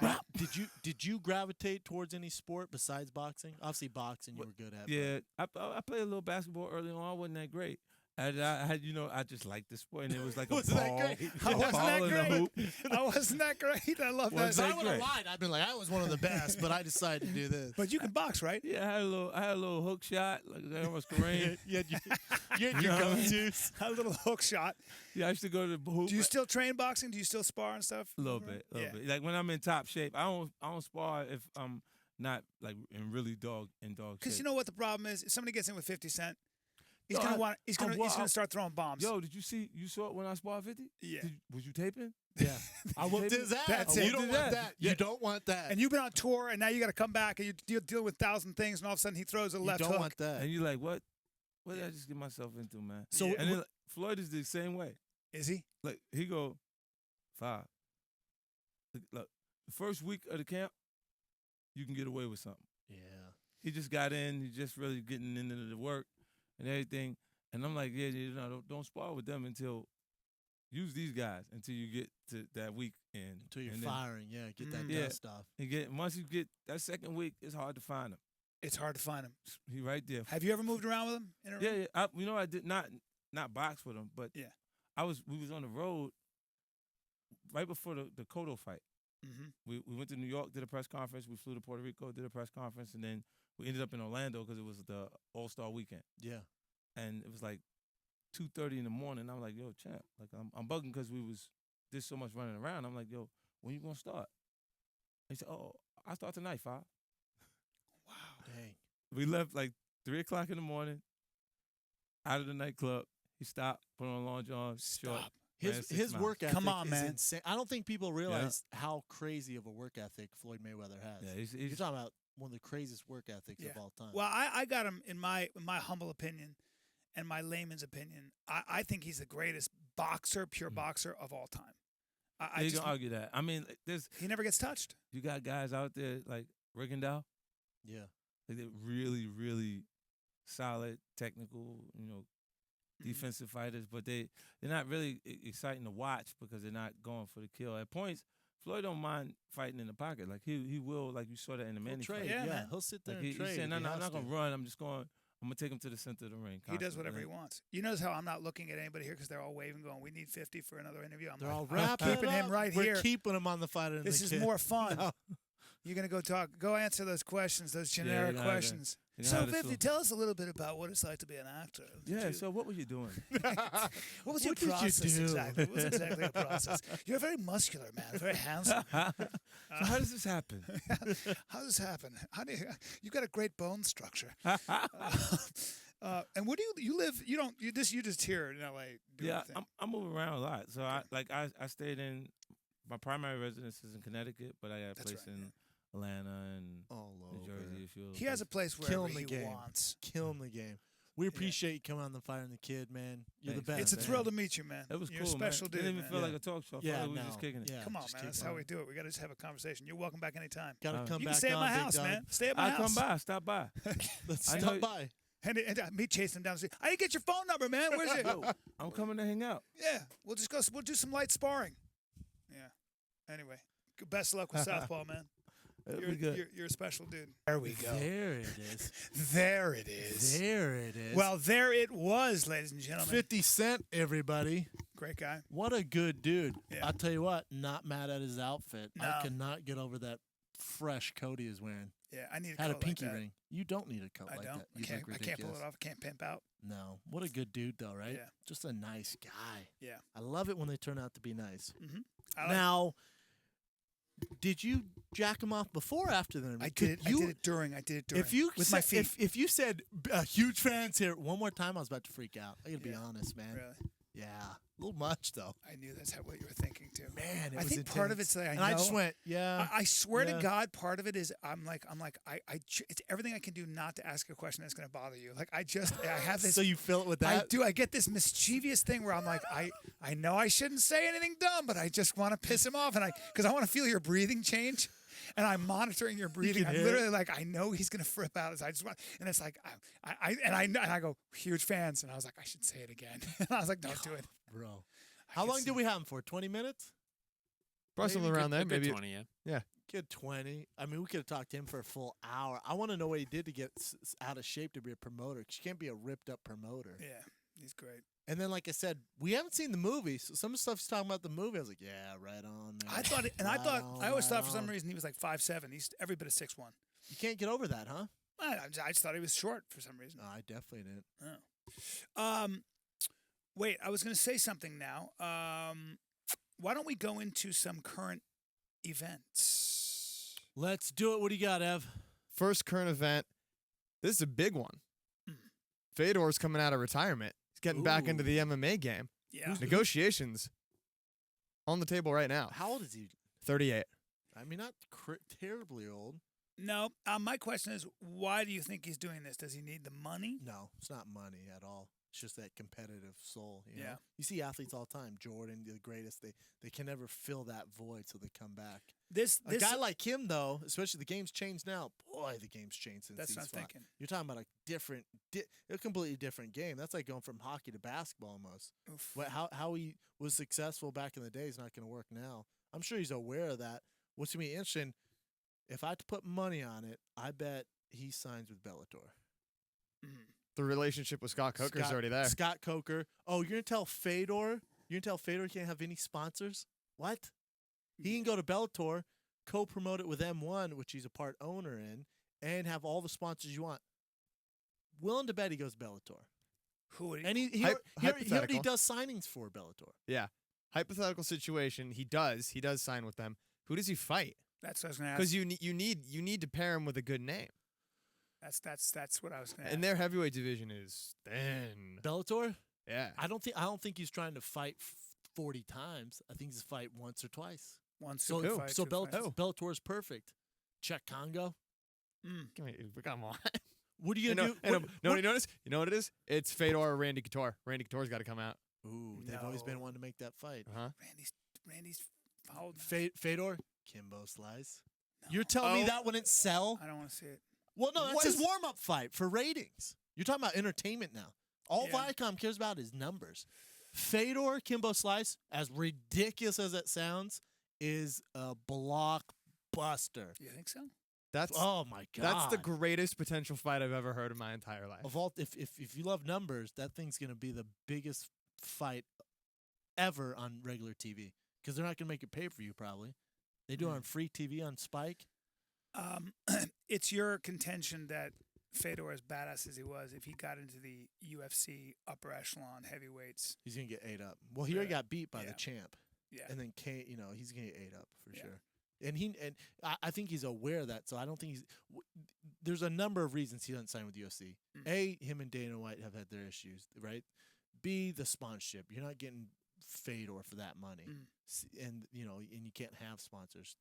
did you gravitate towards any sport besides boxing? Obviously, boxing you were good at. yeah, I played a little basketball early on. I wasn't that great. And I had, I just liked the sport, and it was like a Wasn't that ball, great? a I wasn't ball that and a great. hoop. I wasn't that great. I love Was that. But I that would have great? lied. I've been like, I was one of the best, but I decided to do this. But you can box, right? Yeah, I had a little hook shot, like that was Kareem. you had your go-tos. A little hook shot. Yeah, I used to go to the hoop. Do you still train boxing? Do you still spar and stuff? A little bit. Yeah. Like when I'm in top shape, I don't spar if I'm not like in really dog shape. Because you know what the problem is? If somebody gets in with 50 Cent, he's No, gonna he's well, gonna start throwing bombs. Yo, you saw it when I sparred 50? Yeah. Was you taping? Yeah, I whooped his ass. That's you it. don't Did want that. that. Yeah. You don't want that. And you've been on tour, and now you got to come back, and you're dealing with 1,000 things, and all of a sudden he throws a you left don't hook. want that. And you're like, what? What did I just get myself into, man? So and then Floyd is the same way. Is he? Like he go 5. Look, the first week of the camp, you can get away with something. Yeah. He just got in. He's just really getting into the work and everything. And I'm like, don't spar with them until use these guys until you get to that week end. Until you're And then firing, get that Yeah. dust off. once you get that second week, it's hard to find him. It's hard to find him. He right there. Have you ever moved around with him? In a ring? Yeah. I did not box with him, but Yeah. we was on the road right before the Cotto fight. Mm-hmm. We went to New York, did a press conference. We flew to Puerto Rico, did a press conference, and then we ended up in Orlando because it was the All-Star weekend. Yeah. And it was like 2:30 in the morning. I'm like, yo, champ, like I'm bugging because did so much running around. I'm like, yo, when you gonna start? He said, oh, I start tonight, 5. Wow. Dang. We left like 3:00 in the morning, out of the nightclub. He stopped, put on long johns, short. Stop. ran His 6 miles. work ethic Come on, is man. insane. I don't think people realize how crazy of a work ethic Floyd Mayweather has. Yeah, You're he's talking about one of the craziest work ethics Yeah. of all time. Well, I got him in my humble opinion and my layman's opinion. I think he's the greatest boxer, pure boxer of all time. I you just, can argue that. I mean, he never gets touched. you got guys out there like Rigondeaux, yeah. like they're really, really solid, technical, defensive fighters, but they're not really exciting to watch because they're not going for the kill. At points, Floyd don't mind fighting in the pocket. Like he will, like you saw that in the He'll Manny trade. fight. Yeah, Yeah, man. he'll sit there Like and he trade. said, no, if he I'm has not gonna to. run. I'm gonna take him to the center of the ring. He does constantly. whatever he wants. You notice how I'm not looking at anybody here because they're all waving, going, "We need 50 for another interview." I'm They're like, all I'm wrapping keeping him up. right We're here. keeping him on the fighter. This is more fun. You're gonna go answer those questions, those generic you gotta- questions. you know So, how to 50, sue. tell us a little bit about what it's like to be an actor. Yeah. So what were you doing? What was your What did you process do? exactly? What was exactly your process? You're very muscular, man. Very handsome. So how does this happen? How does this happen? How do you've got a great bone structure. And where do you live? You don't. You just here in L.A. doing Yeah, your thing. I'm moving around a lot. So I stayed in my primary residence is in Connecticut, but I got a That's place right, in Atlanta and all New over. Jersey. A few other He has a places. place wherever Killing the he game. wants. Killing the game. We appreciate you coming on the Fire and the Kid, man. You're Thanks, the man. best. It's a man. thrill to meet you, man. It was You're cool, a special man. dude, Didn't even man. feel Yeah. like a talk show. I felt Yeah, like we no. were just kicking it. Yeah, Come on, just man. kick That's it. how we do it. We got to just have a conversation. You're welcome back anytime. Gotta come You back can stay at on, my big house, dog. man. Stay at my I house. come by, stop by. Let's I stop know- by. And me chasing him down the street. I didn't get your phone number, man. Where's it? I'm coming to hang out. Yeah, we'll just go. We'll do some light sparring. Yeah. Anyway, best of luck with Southpaw, man. It'll be good. You're a special dude. There we go. There it is. There it is. There it is. Well, there it was, ladies and gentlemen. 50 Cent, everybody. Great guy. What a good dude. Yeah. I'll tell you what, not mad at his outfit. No. I could not get over that fresh coat he was wearing. Yeah, I need a Had a coat pinky like that. ring. You don't need a coat I like don't. that. You look I can't pull ridiculous. it off. I can't pimp out. No. What a good dude, though, right? Yeah. Just a nice guy. Yeah. I love it when they turn out to be nice. Mm-hmm. I Now, did you jack him off before or after the interview? I did it during. If you with said, my feet. If you said huge fans here one more time, I was about to freak out. I gotta be Yeah. honest, man. Really? Yeah, a little much though. I knew that's what you were thinking too. Man, it I was think part of intense. it's that I and know. I just went, yeah. I swear to yeah. God, part of it is it's everything I can do not to ask a question that's going to bother you. Like I have this. So you fill it with I that? do. I get this mischievous thing where I'm like, I know I shouldn't say anything dumb, but I just want to piss him off, and because I want to feel your breathing change, and I'm monitoring your breathing. can I'm hear literally like, I know he's gonna flip out. I just want, and it's like, I go, huge fans, and I was like, I should say it again, and I was like, don't do it, Bro. I How could long see- did we have him for? 20 minutes? Probably something Maybe around there. A good Maybe 20, yeah. Good 20. I mean, we could have talked to him for a full hour. I want to know what he did to get out of shape to be a promoter, because you can't be a ripped up promoter. Yeah, he's great. And then, like I said, we haven't seen the movie, so some of the stuff he's talking about the movie, I was like, yeah, right on. Man. I thought, I always thought for some reason he was like 5'7". He's every bit of 6'1". You can't get over that, huh? I just thought he was short for some reason. No, I definitely didn't. Wait, I was going to say something now. Why don't we go into some current events? Let's do it. What do you got, Ev? first current event. This is a big one. Fedor's coming out of retirement. He's getting back into Ooh. the MMA game. Yeah. Negotiations on the table right now. How old is he? 38. I mean, not terribly old. No, my question is, why do you think he's doing this? Does he need the money? No, it's not money at all. It's just that competitive soul. You know? Yeah. You see athletes all the time. Jordan, the greatest. They can never fill that void, so they come back. This A guy like him, though, especially the game's changed now. Boy, the game's changed since That's he's what I'm fought. thinking. You're talking about a completely different game. That's like going from hockey to basketball almost. Oof. How he was successful back in the day is not going to work now. I'm sure he's aware of that. What's going to be interesting, if I had to put money on it, I bet he signs with Bellator. The relationship with Scott Coker's already there. Scott Coker. Oh, you're going to tell Fedor? You're going to tell Fedor he can't have any sponsors? What? He can go to Bellator, co-promote it with M1, which he's a part owner in, and have all the sponsors you want. Willing to bet he goes to Bellator. Who would he? And he already Hypothetical. does signings for Bellator. Yeah. Hypothetical situation. He does sign with them. Who does he fight? That's what I was going to ask. Because you need to pair him with a good name. That's what I was going to ask. And their heavyweight division is thin. Bellator? Yeah. I don't think he's trying to fight 40 times. I think he's fight once or twice. One So super fight, two fights. Bellator is perfect. Check Congo. Come on. What are you You gonna know, do? and you notice? You know what it is? It's Fedor or Randy Couture. Randy Couture's got to come out. Ooh, they've always been No. wanting to make that fight. Uh-huh. Randy's fouled. Fedor, Kimbo Slice. You're telling me that wouldn't sell? I don't want to see it. Well, no, that's What his is- warm-up fight for ratings. You're talking about entertainment now. All Yeah. Viacom cares about is numbers. Fedor, Kimbo Slice, as ridiculous as it sounds, is a blockbuster. You think so? That's Oh my god, that's the greatest potential fight I've ever heard in my entire life. of all. If you love numbers, that thing's gonna be the biggest fight ever on regular TV because they're not gonna make it pay for you. Probably they do it on free TV on Spike. It's your contention that Fedor, as badass as he was, if he got into the UFC upper echelon heavyweights, He's gonna get ate up. Well, he already Yeah. got beat by Yeah. the champ. yeah, And then Cain, he's gonna get ate up for Yeah. sure. And I think he's aware of that. So I don't think there's a number of reasons he doesn't sign with UFC. A, him and Dana White have had their issues, right? B, the sponsorship. You're not getting Fedor for that money, and you can't have sponsors.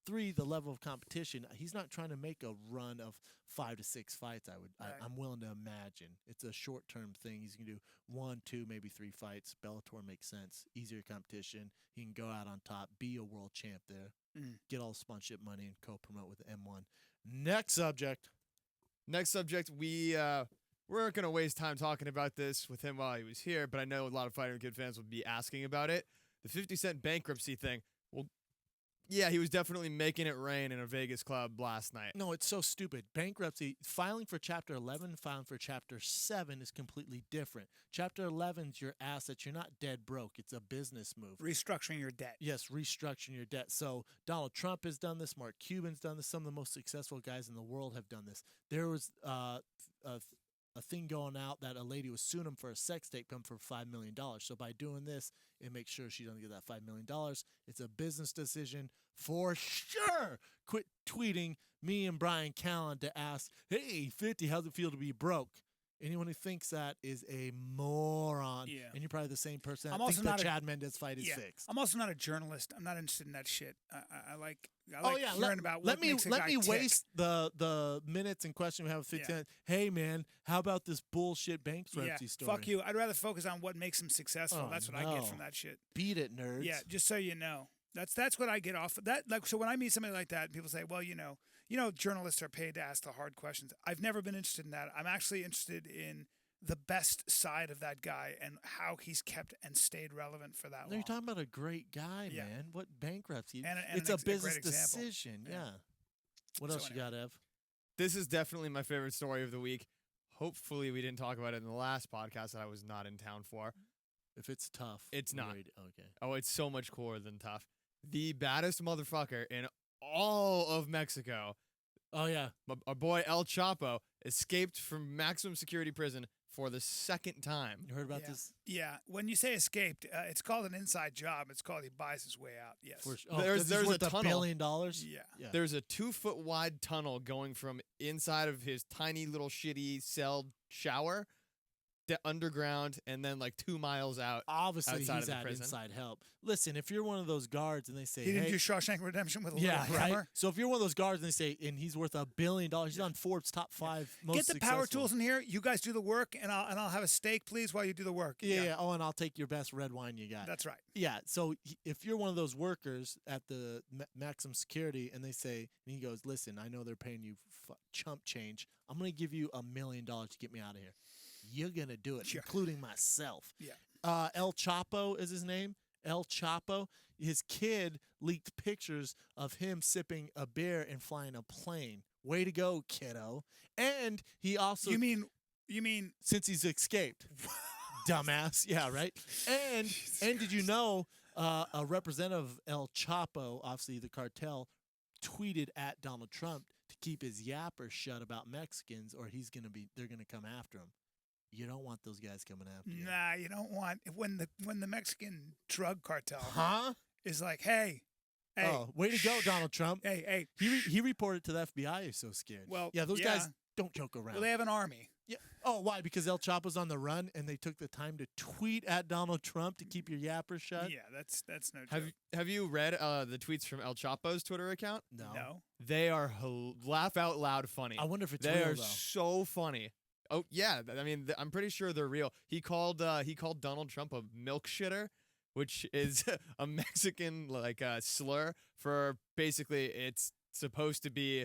3, the level of competition. He's not trying to make a run of 5 to 6 fights. I'm willing to imagine it's a short-term thing. He's gonna do 1, 2, maybe 3 fights. Bellator makes sense. Easier competition. He can go out on top, be a world champ there, get all the sponsorship money, and co-promote with M1. Next subject. We weren't gonna waste time talking about this with him while he was here, but I know a lot of Fighter and Kid fans would be asking about it. The 50 Cent bankruptcy thing. Well, yeah, he was definitely making it rain in a Vegas club last night. No, it's so stupid. Bankruptcy, filing for Chapter 11, filing for Chapter 7 is completely different. Chapter 11's your assets. You're not dead broke. It's a business move. Restructuring your debt. Yes, restructuring your debt. So Donald Trump has done this. Mark Cuban's done this. Some of the most successful guys in the world have done this. There was a thing going out that a lady was suing him for a sex tape come for $5 million. So by doing this, it makes sure she doesn't get that $5 million. It's a business decision for sure. Quit tweeting me and Bryan Callen to ask, hey, 50, how's it feel to be broke? Anyone who thinks that is a moron. Yeah. And you're probably the same person I'm that also thinks the not a- Chad Mendez fight is Yeah. fixed. I'm also not a journalist. I'm not interested in that shit. I like Oh yeah, hearing about what let me makes a guy tick. waste the minutes and question we have with 50 Yeah. Cent. Hey man, how about this bullshit bankruptcy story? Fuck you. I'd rather focus on what makes him successful. Oh, That's what I no. get from that shit. Beat it, nerds. Yeah, just so you know. That's what I get off of that. Like, so when I meet somebody like that, people say, well, you know, journalists are paid to ask the hard questions. I've never been interested in that. I'm actually interested in the best side of that guy and how he's kept and stayed relevant for that No, long. you're talking about a great guy, Yeah. man. What bankruptcy? And it's a a great business example. decision. Yeah. Yeah. What So else you got, Ev? This is definitely my favorite story of the week. Hopefully, we didn't talk about it in the last podcast that I was not in town for. If it's tough, It's not. Okay. Oh, it's so much cooler than tough. The baddest motherfucker in all of Mexico, Oh yeah. our boy El Chapo, escaped from maximum security prison for the second time. You heard about Yeah. this? Yeah, when you say escaped, it's called an inside job. It's called he buys his way out. Yes. There's worth a $1 tunnel. billion. Yeah. Yeah. There's a 2-foot wide tunnel going from inside of his tiny little shitty cell shower to underground and then like 2 miles out. Obviously, outside of he's the had prison. inside help. Listen, if you're one of those guards and they say, He didn't hey, do Shawshank Redemption with a yeah, little right. hammer. So if you're one of those guards and they say, and he's worth $1 billion, he's on Forbes top 5 most Get the power successful. tools in here. You guys do the work, and I'll have a steak, please, while you do the work. Yeah. Oh, and I'll take your best red wine you got. That's right. Yeah. So if you're one of those workers at the maximum security and they say, and he goes, listen, I know they're paying you chump change. I'm going to give you $1 million to get me out of here. You're going to do it, Sure. including myself. Yeah. El Chapo is his name. El Chapo. His kid leaked pictures of him sipping a beer and flying a plane. Way to go, kiddo. And he also You mean since he's escaped. Dumbass. Yeah, right. And did you know a representative of El Chapo, obviously the cartel, tweeted at Donald Trump to keep his yapper shut about Mexicans or they're gonna come after him. You don't want those guys coming after you. Nah, you don't want when the Mexican drug cartel Huh? is like, hey, Oh, way to go, Donald Trump. hey. He reported to the FBI. He's so scared. Well, yeah, those guys don't joke around. Well, they have an army. Yeah. Oh, why? Because El Chapo's on the run, and they took the time to tweet at Donald Trump to keep your yapper shut. Yeah, that's no joke. Have you read the tweets from El Chapo's Twitter account? No. They are laugh out loud funny. I wonder if it's they real are though. so funny. Oh yeah, I mean I'm pretty sure they're real. He called Donald Trump a milk shitter, which is a Mexican slur for basically it's supposed to be.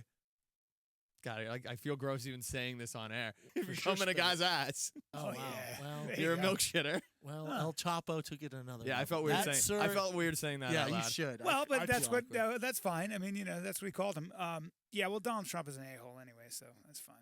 God, I feel gross even saying this on air. If you're sure coming a guy's ass, Oh, Oh, wow. yeah. Well, There you're a you go. milk shitter. El Chapo took it another. Yeah, I level. felt weird That, saying. I sir- felt weird saying that. Yeah, out you loud. should. Well, but I that's feel what awkward. that's fine. I mean, that's what we called him. Yeah, well, Donald Trump is an a-hole anyway, so that's fine.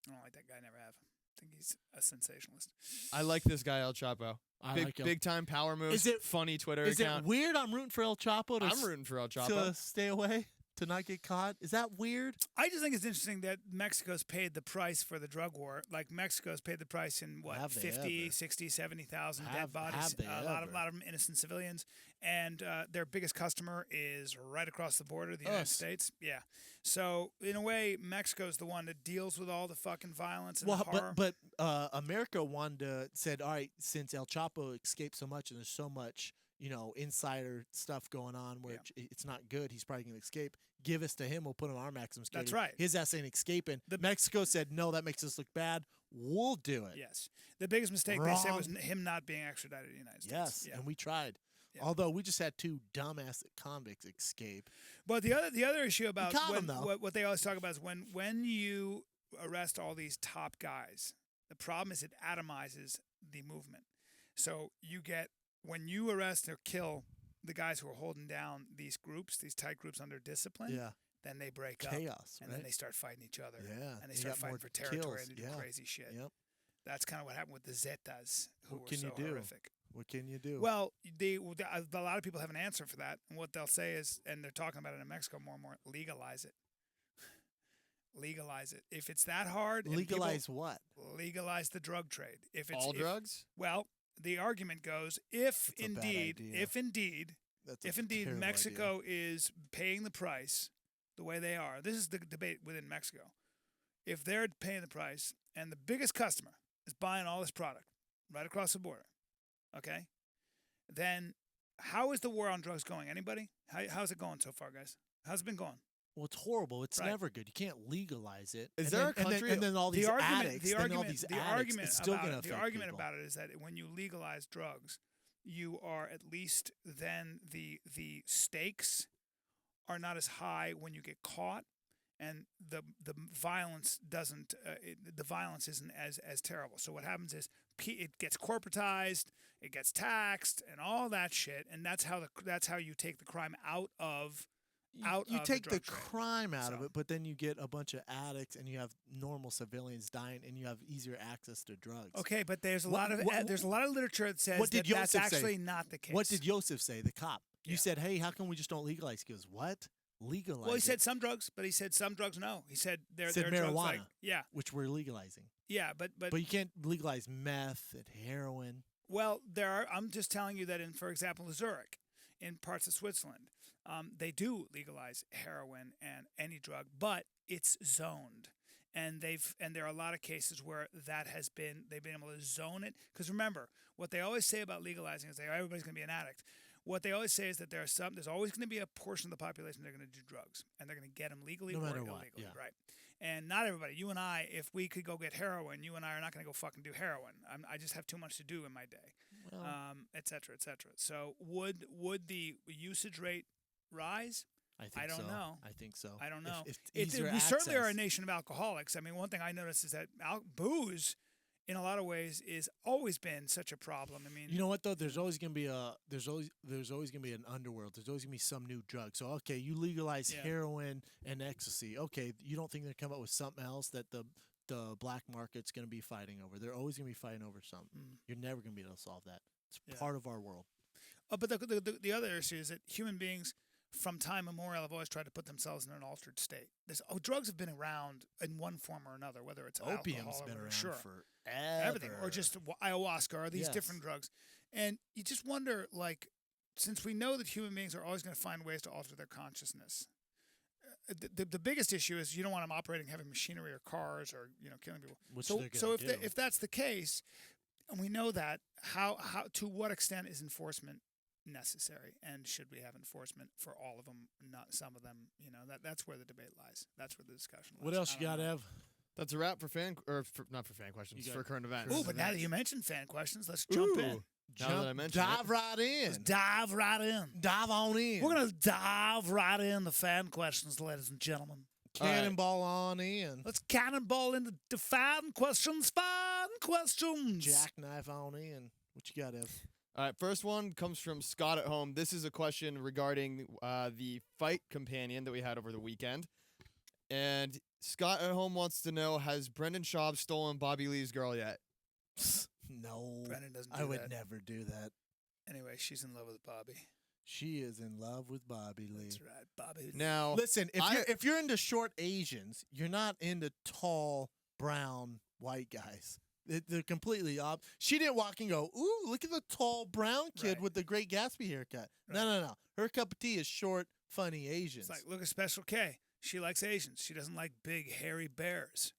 I don't like that guy. Never have. I think he's a sensationalist. I like this guy El Chapo. I Big like him. big time power moves. Is it- funny Twitter Is account? it weird? I'm rooting for El Chapo to I'm rooting for El Chapo. to stay away, to not get caught. Is that weird? I just think it's interesting that Mexico's paid the price for the drug war. Like Mexico's paid the price in what Have they 50, ever? 60, 70,000 Have- dead bodies. have they a lot ever? of them innocent civilians, and their biggest customer is right across the border, the United Us. States. Yeah. So in a way, Mexico's the one that deals with all the fucking violence and Well, the horror. but America said, all right, since El Chapo escaped so much and there's so much, insider stuff going on where it's not good, he's probably going to escape. Give us to him, we'll put him on our maximum security. That's right. His ass ain't escaping. Mexico said, no, that makes us look bad. We'll do it. Yes. The biggest mistake they said was Wrong. him not being extradited to the United States. Yes, Yeah. and we tried. Yeah. Although we just had 2 dumbass convicts escape. But the other issue about caught when, him, though. what they always talk about is when you arrest all these top guys, the problem is it atomizes the movement. So you get when you arrest or kill the guys who are holding down these groups, these tight groups under discipline, Yeah. then they break up. Chaos, And right? then they start fighting each other. Yeah. And they you start got fighting more for territory kills. and they do Yeah. crazy shit. Yep. That's kind of what happened with the Zetas, who What were can so you do? horrific. What can you do? Well, a lot of people have an answer for that. And what they'll say is, and they're talking about it in Mexico more and more, legalize it. Legalize it. If it's that hard, and people- legalize what? legalize the drug trade. If it's All drugs? Well, the argument goes, if That's a bad idea. That's a if indeed terrible Mexico is paying the price the way they are, this is the debate within Mexico. If they're paying the price and the biggest customer is buying all this product right across the border, okay, then how is the war on drugs going? Anybody? How's it going so far, guys? How's it been going? Well, it's horrible. It's Right. never good. You can't legalize it. Is And there then- a country- And then all these addicts. the then all argument, these the addicts, argument it's still about gonna it, the affect argument people. about it is that when you legalize drugs, you are at least then the stakes are not as high when you get caught, and the violence doesn't the violence isn't as terrible. So what happens is it gets corporatized, it gets taxed, and all that shit, and that's how you take the crime out of. You of take the drug trade. crime out of So- it, but then you get a bunch of addicts, and you have normal civilians dying, and you have easier access to drugs. Okay, but there's a What- lot of what- there's a lot of literature that says what did that that's Joseph say? actually not the case. What did Joseph say? The cop. You Yeah. said, "Hey, how come we just don't legalize?" He goes, "What? Legalize?" Well, he said it," some drugs, but he said some drugs no. He said there Said are drugs like marijuana. yeah, which we're legalizing, yeah, but but you can't legalize meth and heroin. well, there are. I'm just telling you that in, for example, Zurich, in parts of Switzerland, they do legalize heroin and any drug, but it's zoned. And there are a lot of cases where they've been able to zone it. Because remember, what they always say about legalizing is everybody's going to be an addict. What they always say is that there's always going to be a portion of the population that are going to do drugs, and they're going to get them legally No or matter illegally, what, yeah. right? And not everybody. You and I, if we could go get heroin, you and I are not going to go fucking do heroin. I just have too much to do in my day, Well, et cetera, et cetera. So would the usage rate rise? I think I don't so. know. I think so. I don't know. If easier We certainly are a access- nation of alcoholics. I mean, one thing I noticed is that booze, in a lot of ways, is always been such a problem. I mean, You know what though? There's always gonna be gonna be an underworld. There's always gonna be some new drug. So okay, you legalize Yeah. heroin and ecstasy. Okay, you don't think they're come up with something else that the black market's gonna be fighting over? They're always gonna be fighting over something. Mm. You're never gonna be able to solve that. It's Yeah. part of our world. but the other issue is that human beings, from time immemorial, have always tried to put themselves in an altered state. Drugs have been around in one form or another, whether it's Opium's alcohol or been around sure. forever. Everything, or just ayahuasca, or these Yes. different drugs. And you just wonder, like, since we know that human beings are always going to find ways to alter their consciousness, the biggest issue is you don't want them operating heavy machinery or cars or killing people. Which so they're gonna so if do. if that's the case, and we know that, how to what extent is enforcement necessary, and should we have enforcement for all of them, not some of them? That's where the debate lies. That's where the discussion lies. What else I you don't got, know. Ev? That's a wrap for not for fan questions, You got for current events. Ooh, but now that you mentioned fan questions, let's jump in. Now that I mentioned dive right in. Let's dive right in. Dive on in. We're gonna dive right into fan questions, ladies and gentlemen. Cannonball on in. Let's cannonball into the fan questions. Fan questions. Jackknife on in. What you got, Ev? All right, first one comes from Scott at home. This is a question regarding the fight companion that we had over the weekend. And Scott at home wants to know, has Brendan Schaub stolen Bobby Lee's girl yet? No. Brendan doesn't do I would that. never do that. Anyway, she's in love with Bobby. She is in love with Bobby Lee. That's right, Bobby. Now, Listen, I- if you're into short Asians, you're not into tall, brown, white guys. They're completely off. She didn't walk and go, "Ooh, look at the tall brown kid Right. with the great Gatsby haircut." Right. No. Her cup of tea is short, funny Asians. It's like, look at Special K. She likes Asians. She doesn't like big, hairy bears.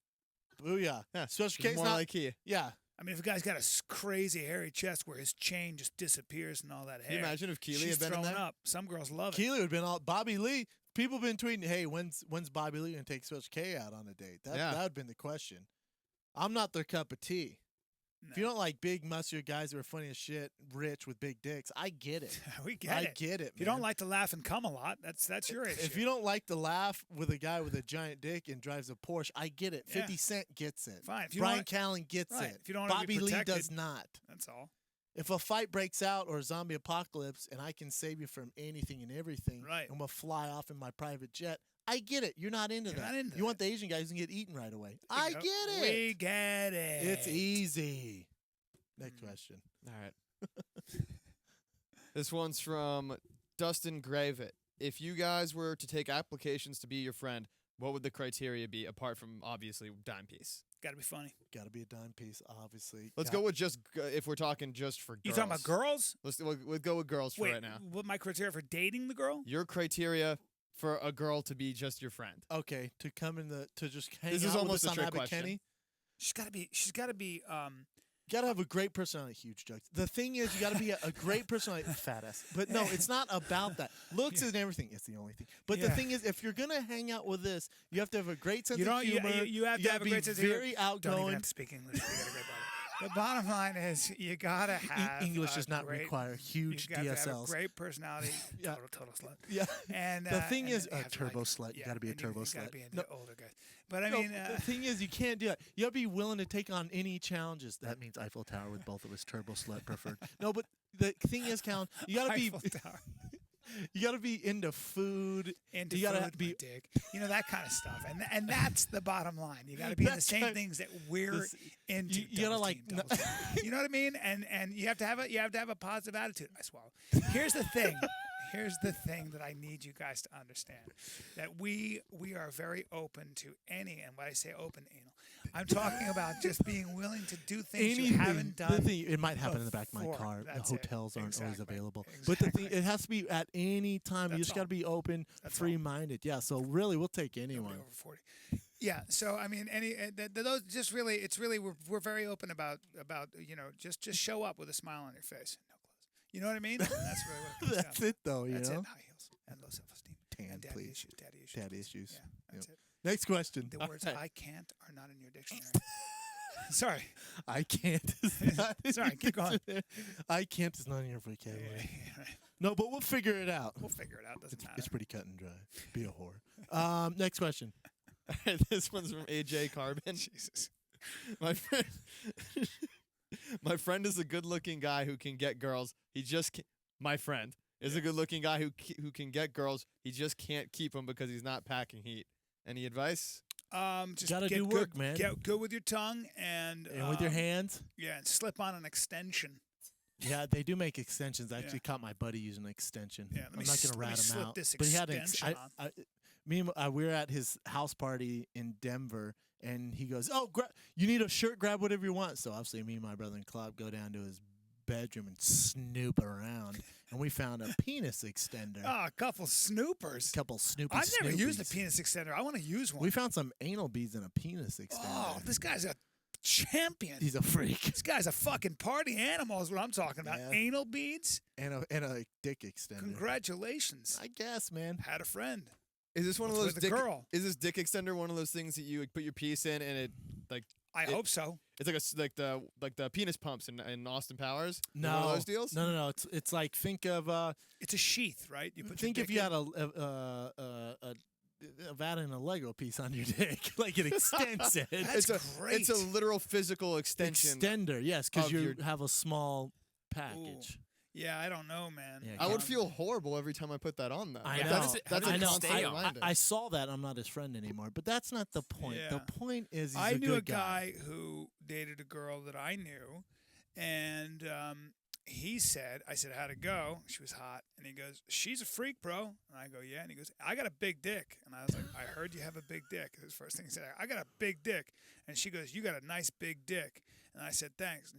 Booyah. Yeah, Special she's K's more not. like he. Yeah. I mean, if a guy's got a crazy, hairy chest where his chain just disappears and all that hair. Can you imagine if Keely she's had been in throwing there? up. Some girls love it. Keely would have been all Bobby Lee. People have been tweeting, "Hey, when's Bobby Lee gonna take Special K out on a date?" That Yeah. would have been the question. I'm not their cup of tea. No. If you don't like big, muscular guys who are funny as shit, rich with big dicks, I get it. we get I it. get it. If you don't like to laugh and come a lot, that's your issue. If you don't like to laugh with a guy with a giant dick and drives a Porsche, I get it. Yeah. 50 Cent gets it. Fine. If you Brian don't, Callen gets right. it. If you don't wanna be Bobby Lee protected- does not. that's all. If a fight breaks out or a zombie apocalypse and I can save you from anything and everything, Right. I'm going to fly off in my private jet, I get it. You're not into You're that. not into you want that. the Asian guy who's going to get eaten right away. There I you go. get it. We get it. It's easy. Next question. All right. This one's from Dustin Gravett. If you guys were to take applications to be your friend, what would the criteria be apart from obviously dime piece? Got to be funny. Got to be a dime piece, obviously. Let's go with just if we're talking just for girls. You talking about girls? We'll go with girls for Wait, right now. what my criteria for dating the girl? Your criteria for a girl to be just your friend. Okay, to come in to just hang This out is with almost us a on trick Abbott question. Kenny. She's got to be. You gotta have a great personality. Huge jokes. The thing is, you gotta be a great personality. Fat ass. But no, it's not about that. Looks and everything. It's the only thing. But the Yeah. thing is, if you're gonna hang out with this, you have to have a great sense You of don't. humor. You have to gotta have a be great sense of humor. very Don't even outgoing. have to speak English. You got a great body. The bottom line is you gotta have English a does not great, require huge you gotta have a DSLs. great personality. Yeah. Total slut. Yeah. And The thing and is, then you a have to turbo like- slut. You yeah, gotta be a and turbo you slut. gotta be into No. older guys. But I No, mean, the thing is, you can't do that. You gotta be willing to take on any challenges. That means Eiffel Tower with both of us, turbo slut preferred. No, but the thing is, Callen, you gotta be Eiffel Tower. you gotta be into food. Into You gotta food, be- my dick, that kind of stuff, and that's the bottom line. You got to be in the That's same kind- things that we're this- into. you gotta Double like team, double team. You know what I mean? And you have to have a positive attitude. I swallow. Here's the thing. Here's the thing that I need you guys to understand: that we are very open to any, and when I say open, anal, I'm talking about just being willing to do things you haven't done. The thing, it might happen in the back of my before. car. That's The it. hotels aren't always Exactly. available. But the thing, Exactly. it has to be at any time. You That's just got to all. be open, That's all. free-minded. Yeah. So really, we'll take Nobody anyone. over 40. Yeah. So I mean, those just really, it's really we're very open about just show up with a smile on your face, no clothes. You know what I mean? That's really what it comes That's down to. it, though. You That's know. it. High heels and low self-esteem. Tan, and daddy please. issues. Daddy issues. Daddy please. issues. Yeah. That's it. Next question. The words Okay. "I can't" are not in your dictionary. Sorry. I can't. is not in Sorry, your keep going. dictionary. I can't is not in your vocabulary. Yeah, right. No, but we'll figure it out. We'll figure it out. Doesn't matter. It's pretty cut and dry. Be a whore. Next question. This one's from AJ Carbon. Jesus. My friend, my friend is a good-looking guy who can get girls. He just my friend is a good-looking guy who can get girls. He just can't keep them because he's not packing heat. Any advice? Just Gotta get do good, work, man. Get good with your tongue and with your hands. Yeah, and slip on an extension. Yeah, they do make extensions. I actually caught my buddy using an extension. Yeah, let I'm me not gonna let me rat him slip out. this But he had an extension on. me and we were at his house party in Denver, and he goes, "Oh, you need a shirt? Grab whatever you want." So obviously, me and my brother and Club go down to his bedroom and snoop around, and we found a penis extender. Oh, a couple snoopers. Couple Snoopy. I've never used a Snoopies. penis extender. I want to use one. We found some anal beads in a penis extender. Oh, this guy's a champion. He's a freak. This guy's a fucking party animal is what I'm talking about. Yeah. Anal beads? And a dick extender. Congratulations. I guess, man. Had a friend. Is this one of What's those with the girl? Is this dick extender one of those things that you put your piece in and it like I hope so. it's like the penis pumps in Austin Powers? Is it No, one of those deals. No. It's like think of It's a sheath, right? You put think your if you dick had a vat and a Lego piece on your dick, like it extends it. That's great. It's a literal physical extension. Extender, yes, because of you your- have a small package. Yeah, I don't know, man. Yeah, I would Um, feel horrible every time I put that on though. I Like, know. That's I a know. constant stay on. reminder. I saw that. I'm not his friend anymore. But that's not the point. Yeah. The point is, he's I a knew a good guy who dated a girl that I knew, and he said, I said, how'd it go? She was hot. And he goes, she's a freak, bro. And I go, yeah. And he goes, I got a big dick. And I was like, I heard you have a big dick. His first thing he said, I got a big dick. And she goes, you got a nice big dick. And I said, thanks.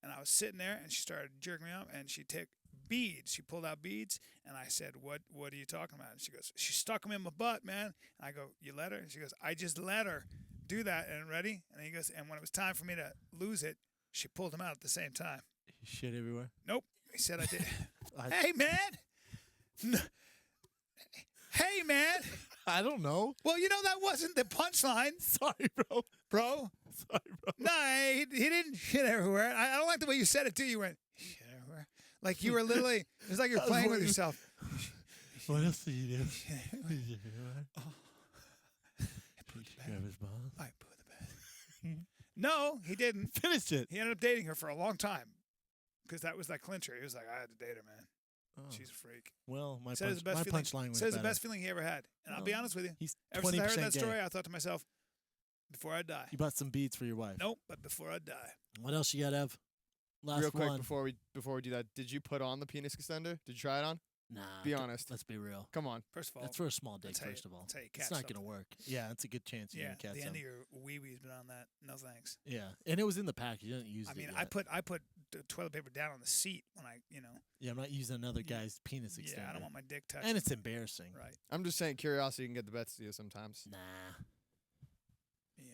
And I was sitting there, and she started jerking me up, and she took beads. She pulled out beads, and I said, what are you talking about? And she goes, she stuck them in my butt, man. And I go, you let her? And she goes, I just let her do that. And ready? And he goes, and when it was time for me to lose it, she pulled them out at the same time. Shit everywhere. Nope. He said I did. I- Hey, man. Hey, man. I don't know. Well, that wasn't the punchline, Sorry, bro. bro. Sorry, bro. No, he didn't shit everywhere. I don't like the way you said it, too. You went, shit everywhere. Like you were literally, it's like you're That was playing what with you- yourself. What else do you do? Shit everywhere. Grab his balls. I put the bed. No, he didn't. Finished it. He ended up dating her for a long time. because that was that clincher. He was like, I had to date her, man. Oh. She's a freak. Well, my Said it's the best feeling. punchline was Says the better. best feeling he ever had. And I'll be Well, honest with you. He's Ever since I 20% heard that gay. story, I thought to myself, before I die. You bought some beads for your wife. Nope, but before I die. What else you got, Ev? Last Real quick one. before we do that, did you put on the penis extender? Did you try it on? Nah. Be honest. Let's be real. Come on. First of all, That's for a small dick, that's how you- first of all. that's how you It's catch not going to something. work. Yeah, it's a good chance you're yeah, going to catch the end something. of your wee-wee's been on that. No thanks. Yeah, and it was in the package. You didn't use I it mean, yet. I put the toilet paper down on the seat when I. Yeah, I'm not using another Yeah. guy's penis extender. Yeah, I don't want my dick touched. And it's embarrassing. right. I'm just saying curiosity can get the best of you sometimes. Nah. Yeah.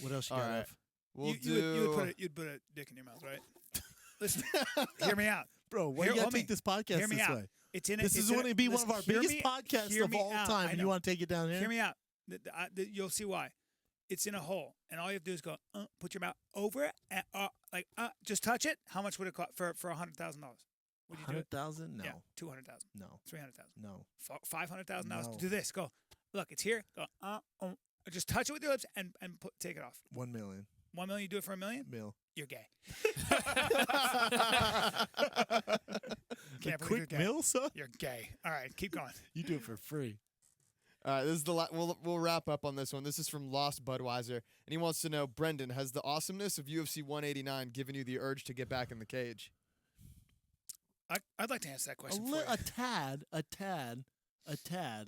What else you All got, right. Ev? We'll you'd put a dick in your mouth, right? Listen, hear me out. Bro, why Here, you got to homie, take this podcast hear me this out. way? It's in. This it's is in going to be one of our listen, hear biggest me- podcasts hear of me all out. time. I And you know. want to take it down here? Hear me out. You'll see why. It's in a hole, and all you have to do is go. Put your mouth over it, and just touch it. How much would it cost for $100,000? Would you do it? 100,000? No. Yeah, 200,000, No. 300,000, No. $500,000. No. Do this. Go. Look, it's here. Go. Just touch it with your lips and take it off. 1 million. 1 million. You do it for $1 million. Mil. You're gay. The Can't believe you're quick gay. mil, son? You're gay. All right, keep going. You do it for free. All right, this is the we'll wrap up on this one. This is from Lost Budweiser, and he wants to know, Brendan, has the awesomeness of UFC 189 given you the urge to get back in the cage? I'd like to answer that question for A you. tad.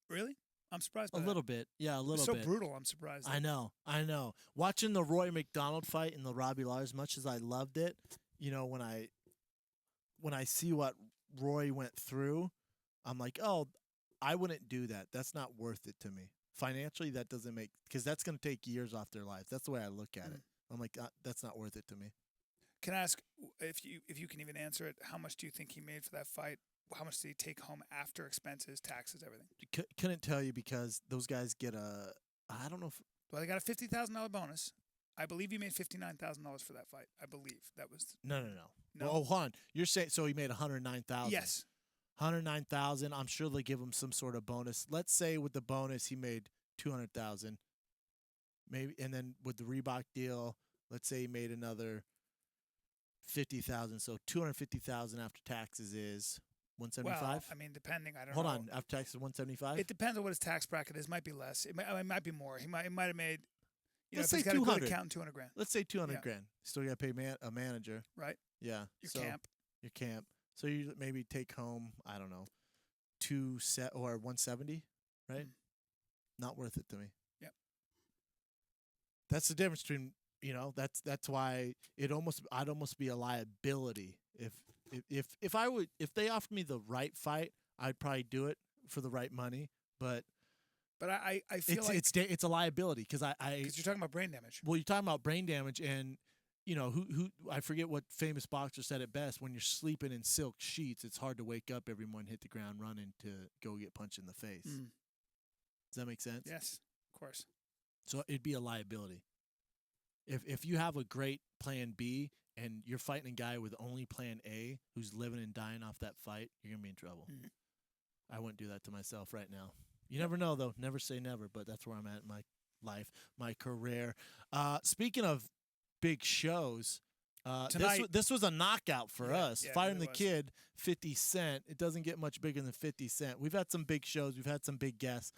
Really? I'm surprised by A that. little bit. Yeah, a It's little so bit. brutal. I'm surprised. I know. Watching the Roy McDonald fight and the Robbie Lawler, as much as I loved it, when I see what Roy went through, I'm like, oh, I wouldn't do that. That's not worth it to me. Financially, that doesn't make, because that's going to take years off their lives. That's the way I look at it. I'm like, that's not worth it to me. Can I ask if you can even answer it? How much do you think he made for that fight? How much did he take home after expenses, taxes, everything? Couldn't tell you because those guys get I don't know if. Well, they got a $50,000 bonus. I believe he made $59,000 for that fight. I believe that was. No. No. Well, hold on. You're saying so he made 109,000. Yes. 109,000. I'm sure they'll give him some sort of bonus. Let's say with the bonus he made 200,000. Maybe, and then with the Reebok deal, let's say he made another 50,000. So 250,000 after taxes is 175. Well, I mean, depending. I don't Hold know. on, after taxes 175. It depends on what his tax bracket is. Might be less. It might be more. He might have made. Let's if he's say got a good 200. accountant, 200 grand. Let's say 200 Yeah. grand. Still got to pay a manager. Right. Yeah. Your so camp. Your camp. So you maybe take home, I don't know, 170, right? Not worth it to me. Yep. That's the difference between, that's why I'd almost be a liability if they offered me the right fight, I'd probably do it for the right money, but I feel like it's a liability because because you're talking about brain damage. Well, you're talking about brain damage, and who I forget what famous boxer said it best. When you're sleeping in silk sheets, it's hard to wake up every morning, hit the ground running to go get punched in the face. Does that make sense? Yes, of course. So it'd be a liability. If you have a great plan B and you're fighting a guy with only plan A who's living and dying off that fight, you're gonna be in trouble. I wouldn't do that to myself right now. You never know, though. Never say never, but that's where I'm at in my life, my career. Speaking of big shows, Tonight- this was a knockout for us. yeah, Fighting it the was. Kid, 50 Cent. It doesn't get much bigger than 50 Cent. We've had some big shows. We've had some big guests.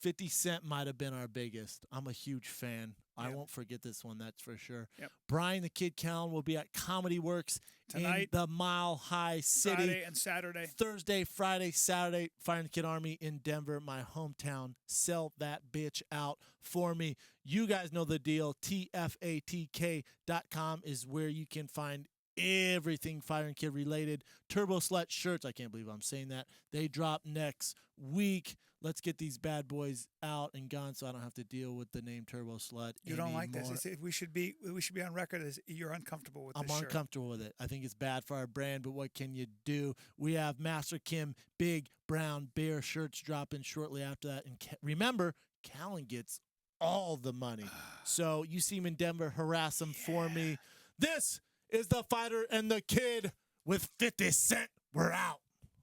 50 Cent might have been our biggest. I'm a huge fan. I Yep. won't forget this one, that's for sure. Yep. Bryan the Kid Callen will be at Comedy Works Tonight, in the Mile High City. Friday and Saturday. Thursday, Friday, Saturday, Fighting the Kid Army in Denver, my hometown. Sell that bitch out for me. You guys know the deal. TFATK.com is where you can find everything Fighting Kid related. Turbo Slut shirts. I can't believe I'm saying that. They drop next week. Let's get these bad boys out and gone so I don't have to deal with the name Turbo Slut You don't like anymore. this. We should be on record as you're uncomfortable with I'm this shirt. uncomfortable with it. I think it's bad for our brand, but what can you do? We have Master Kim Big Brown Bear shirts dropping shortly after that. And remember, Callen gets all the money. So you see him in Denver, harass him for me. This is the Fighter and the Kid with 50 Cent. We're out.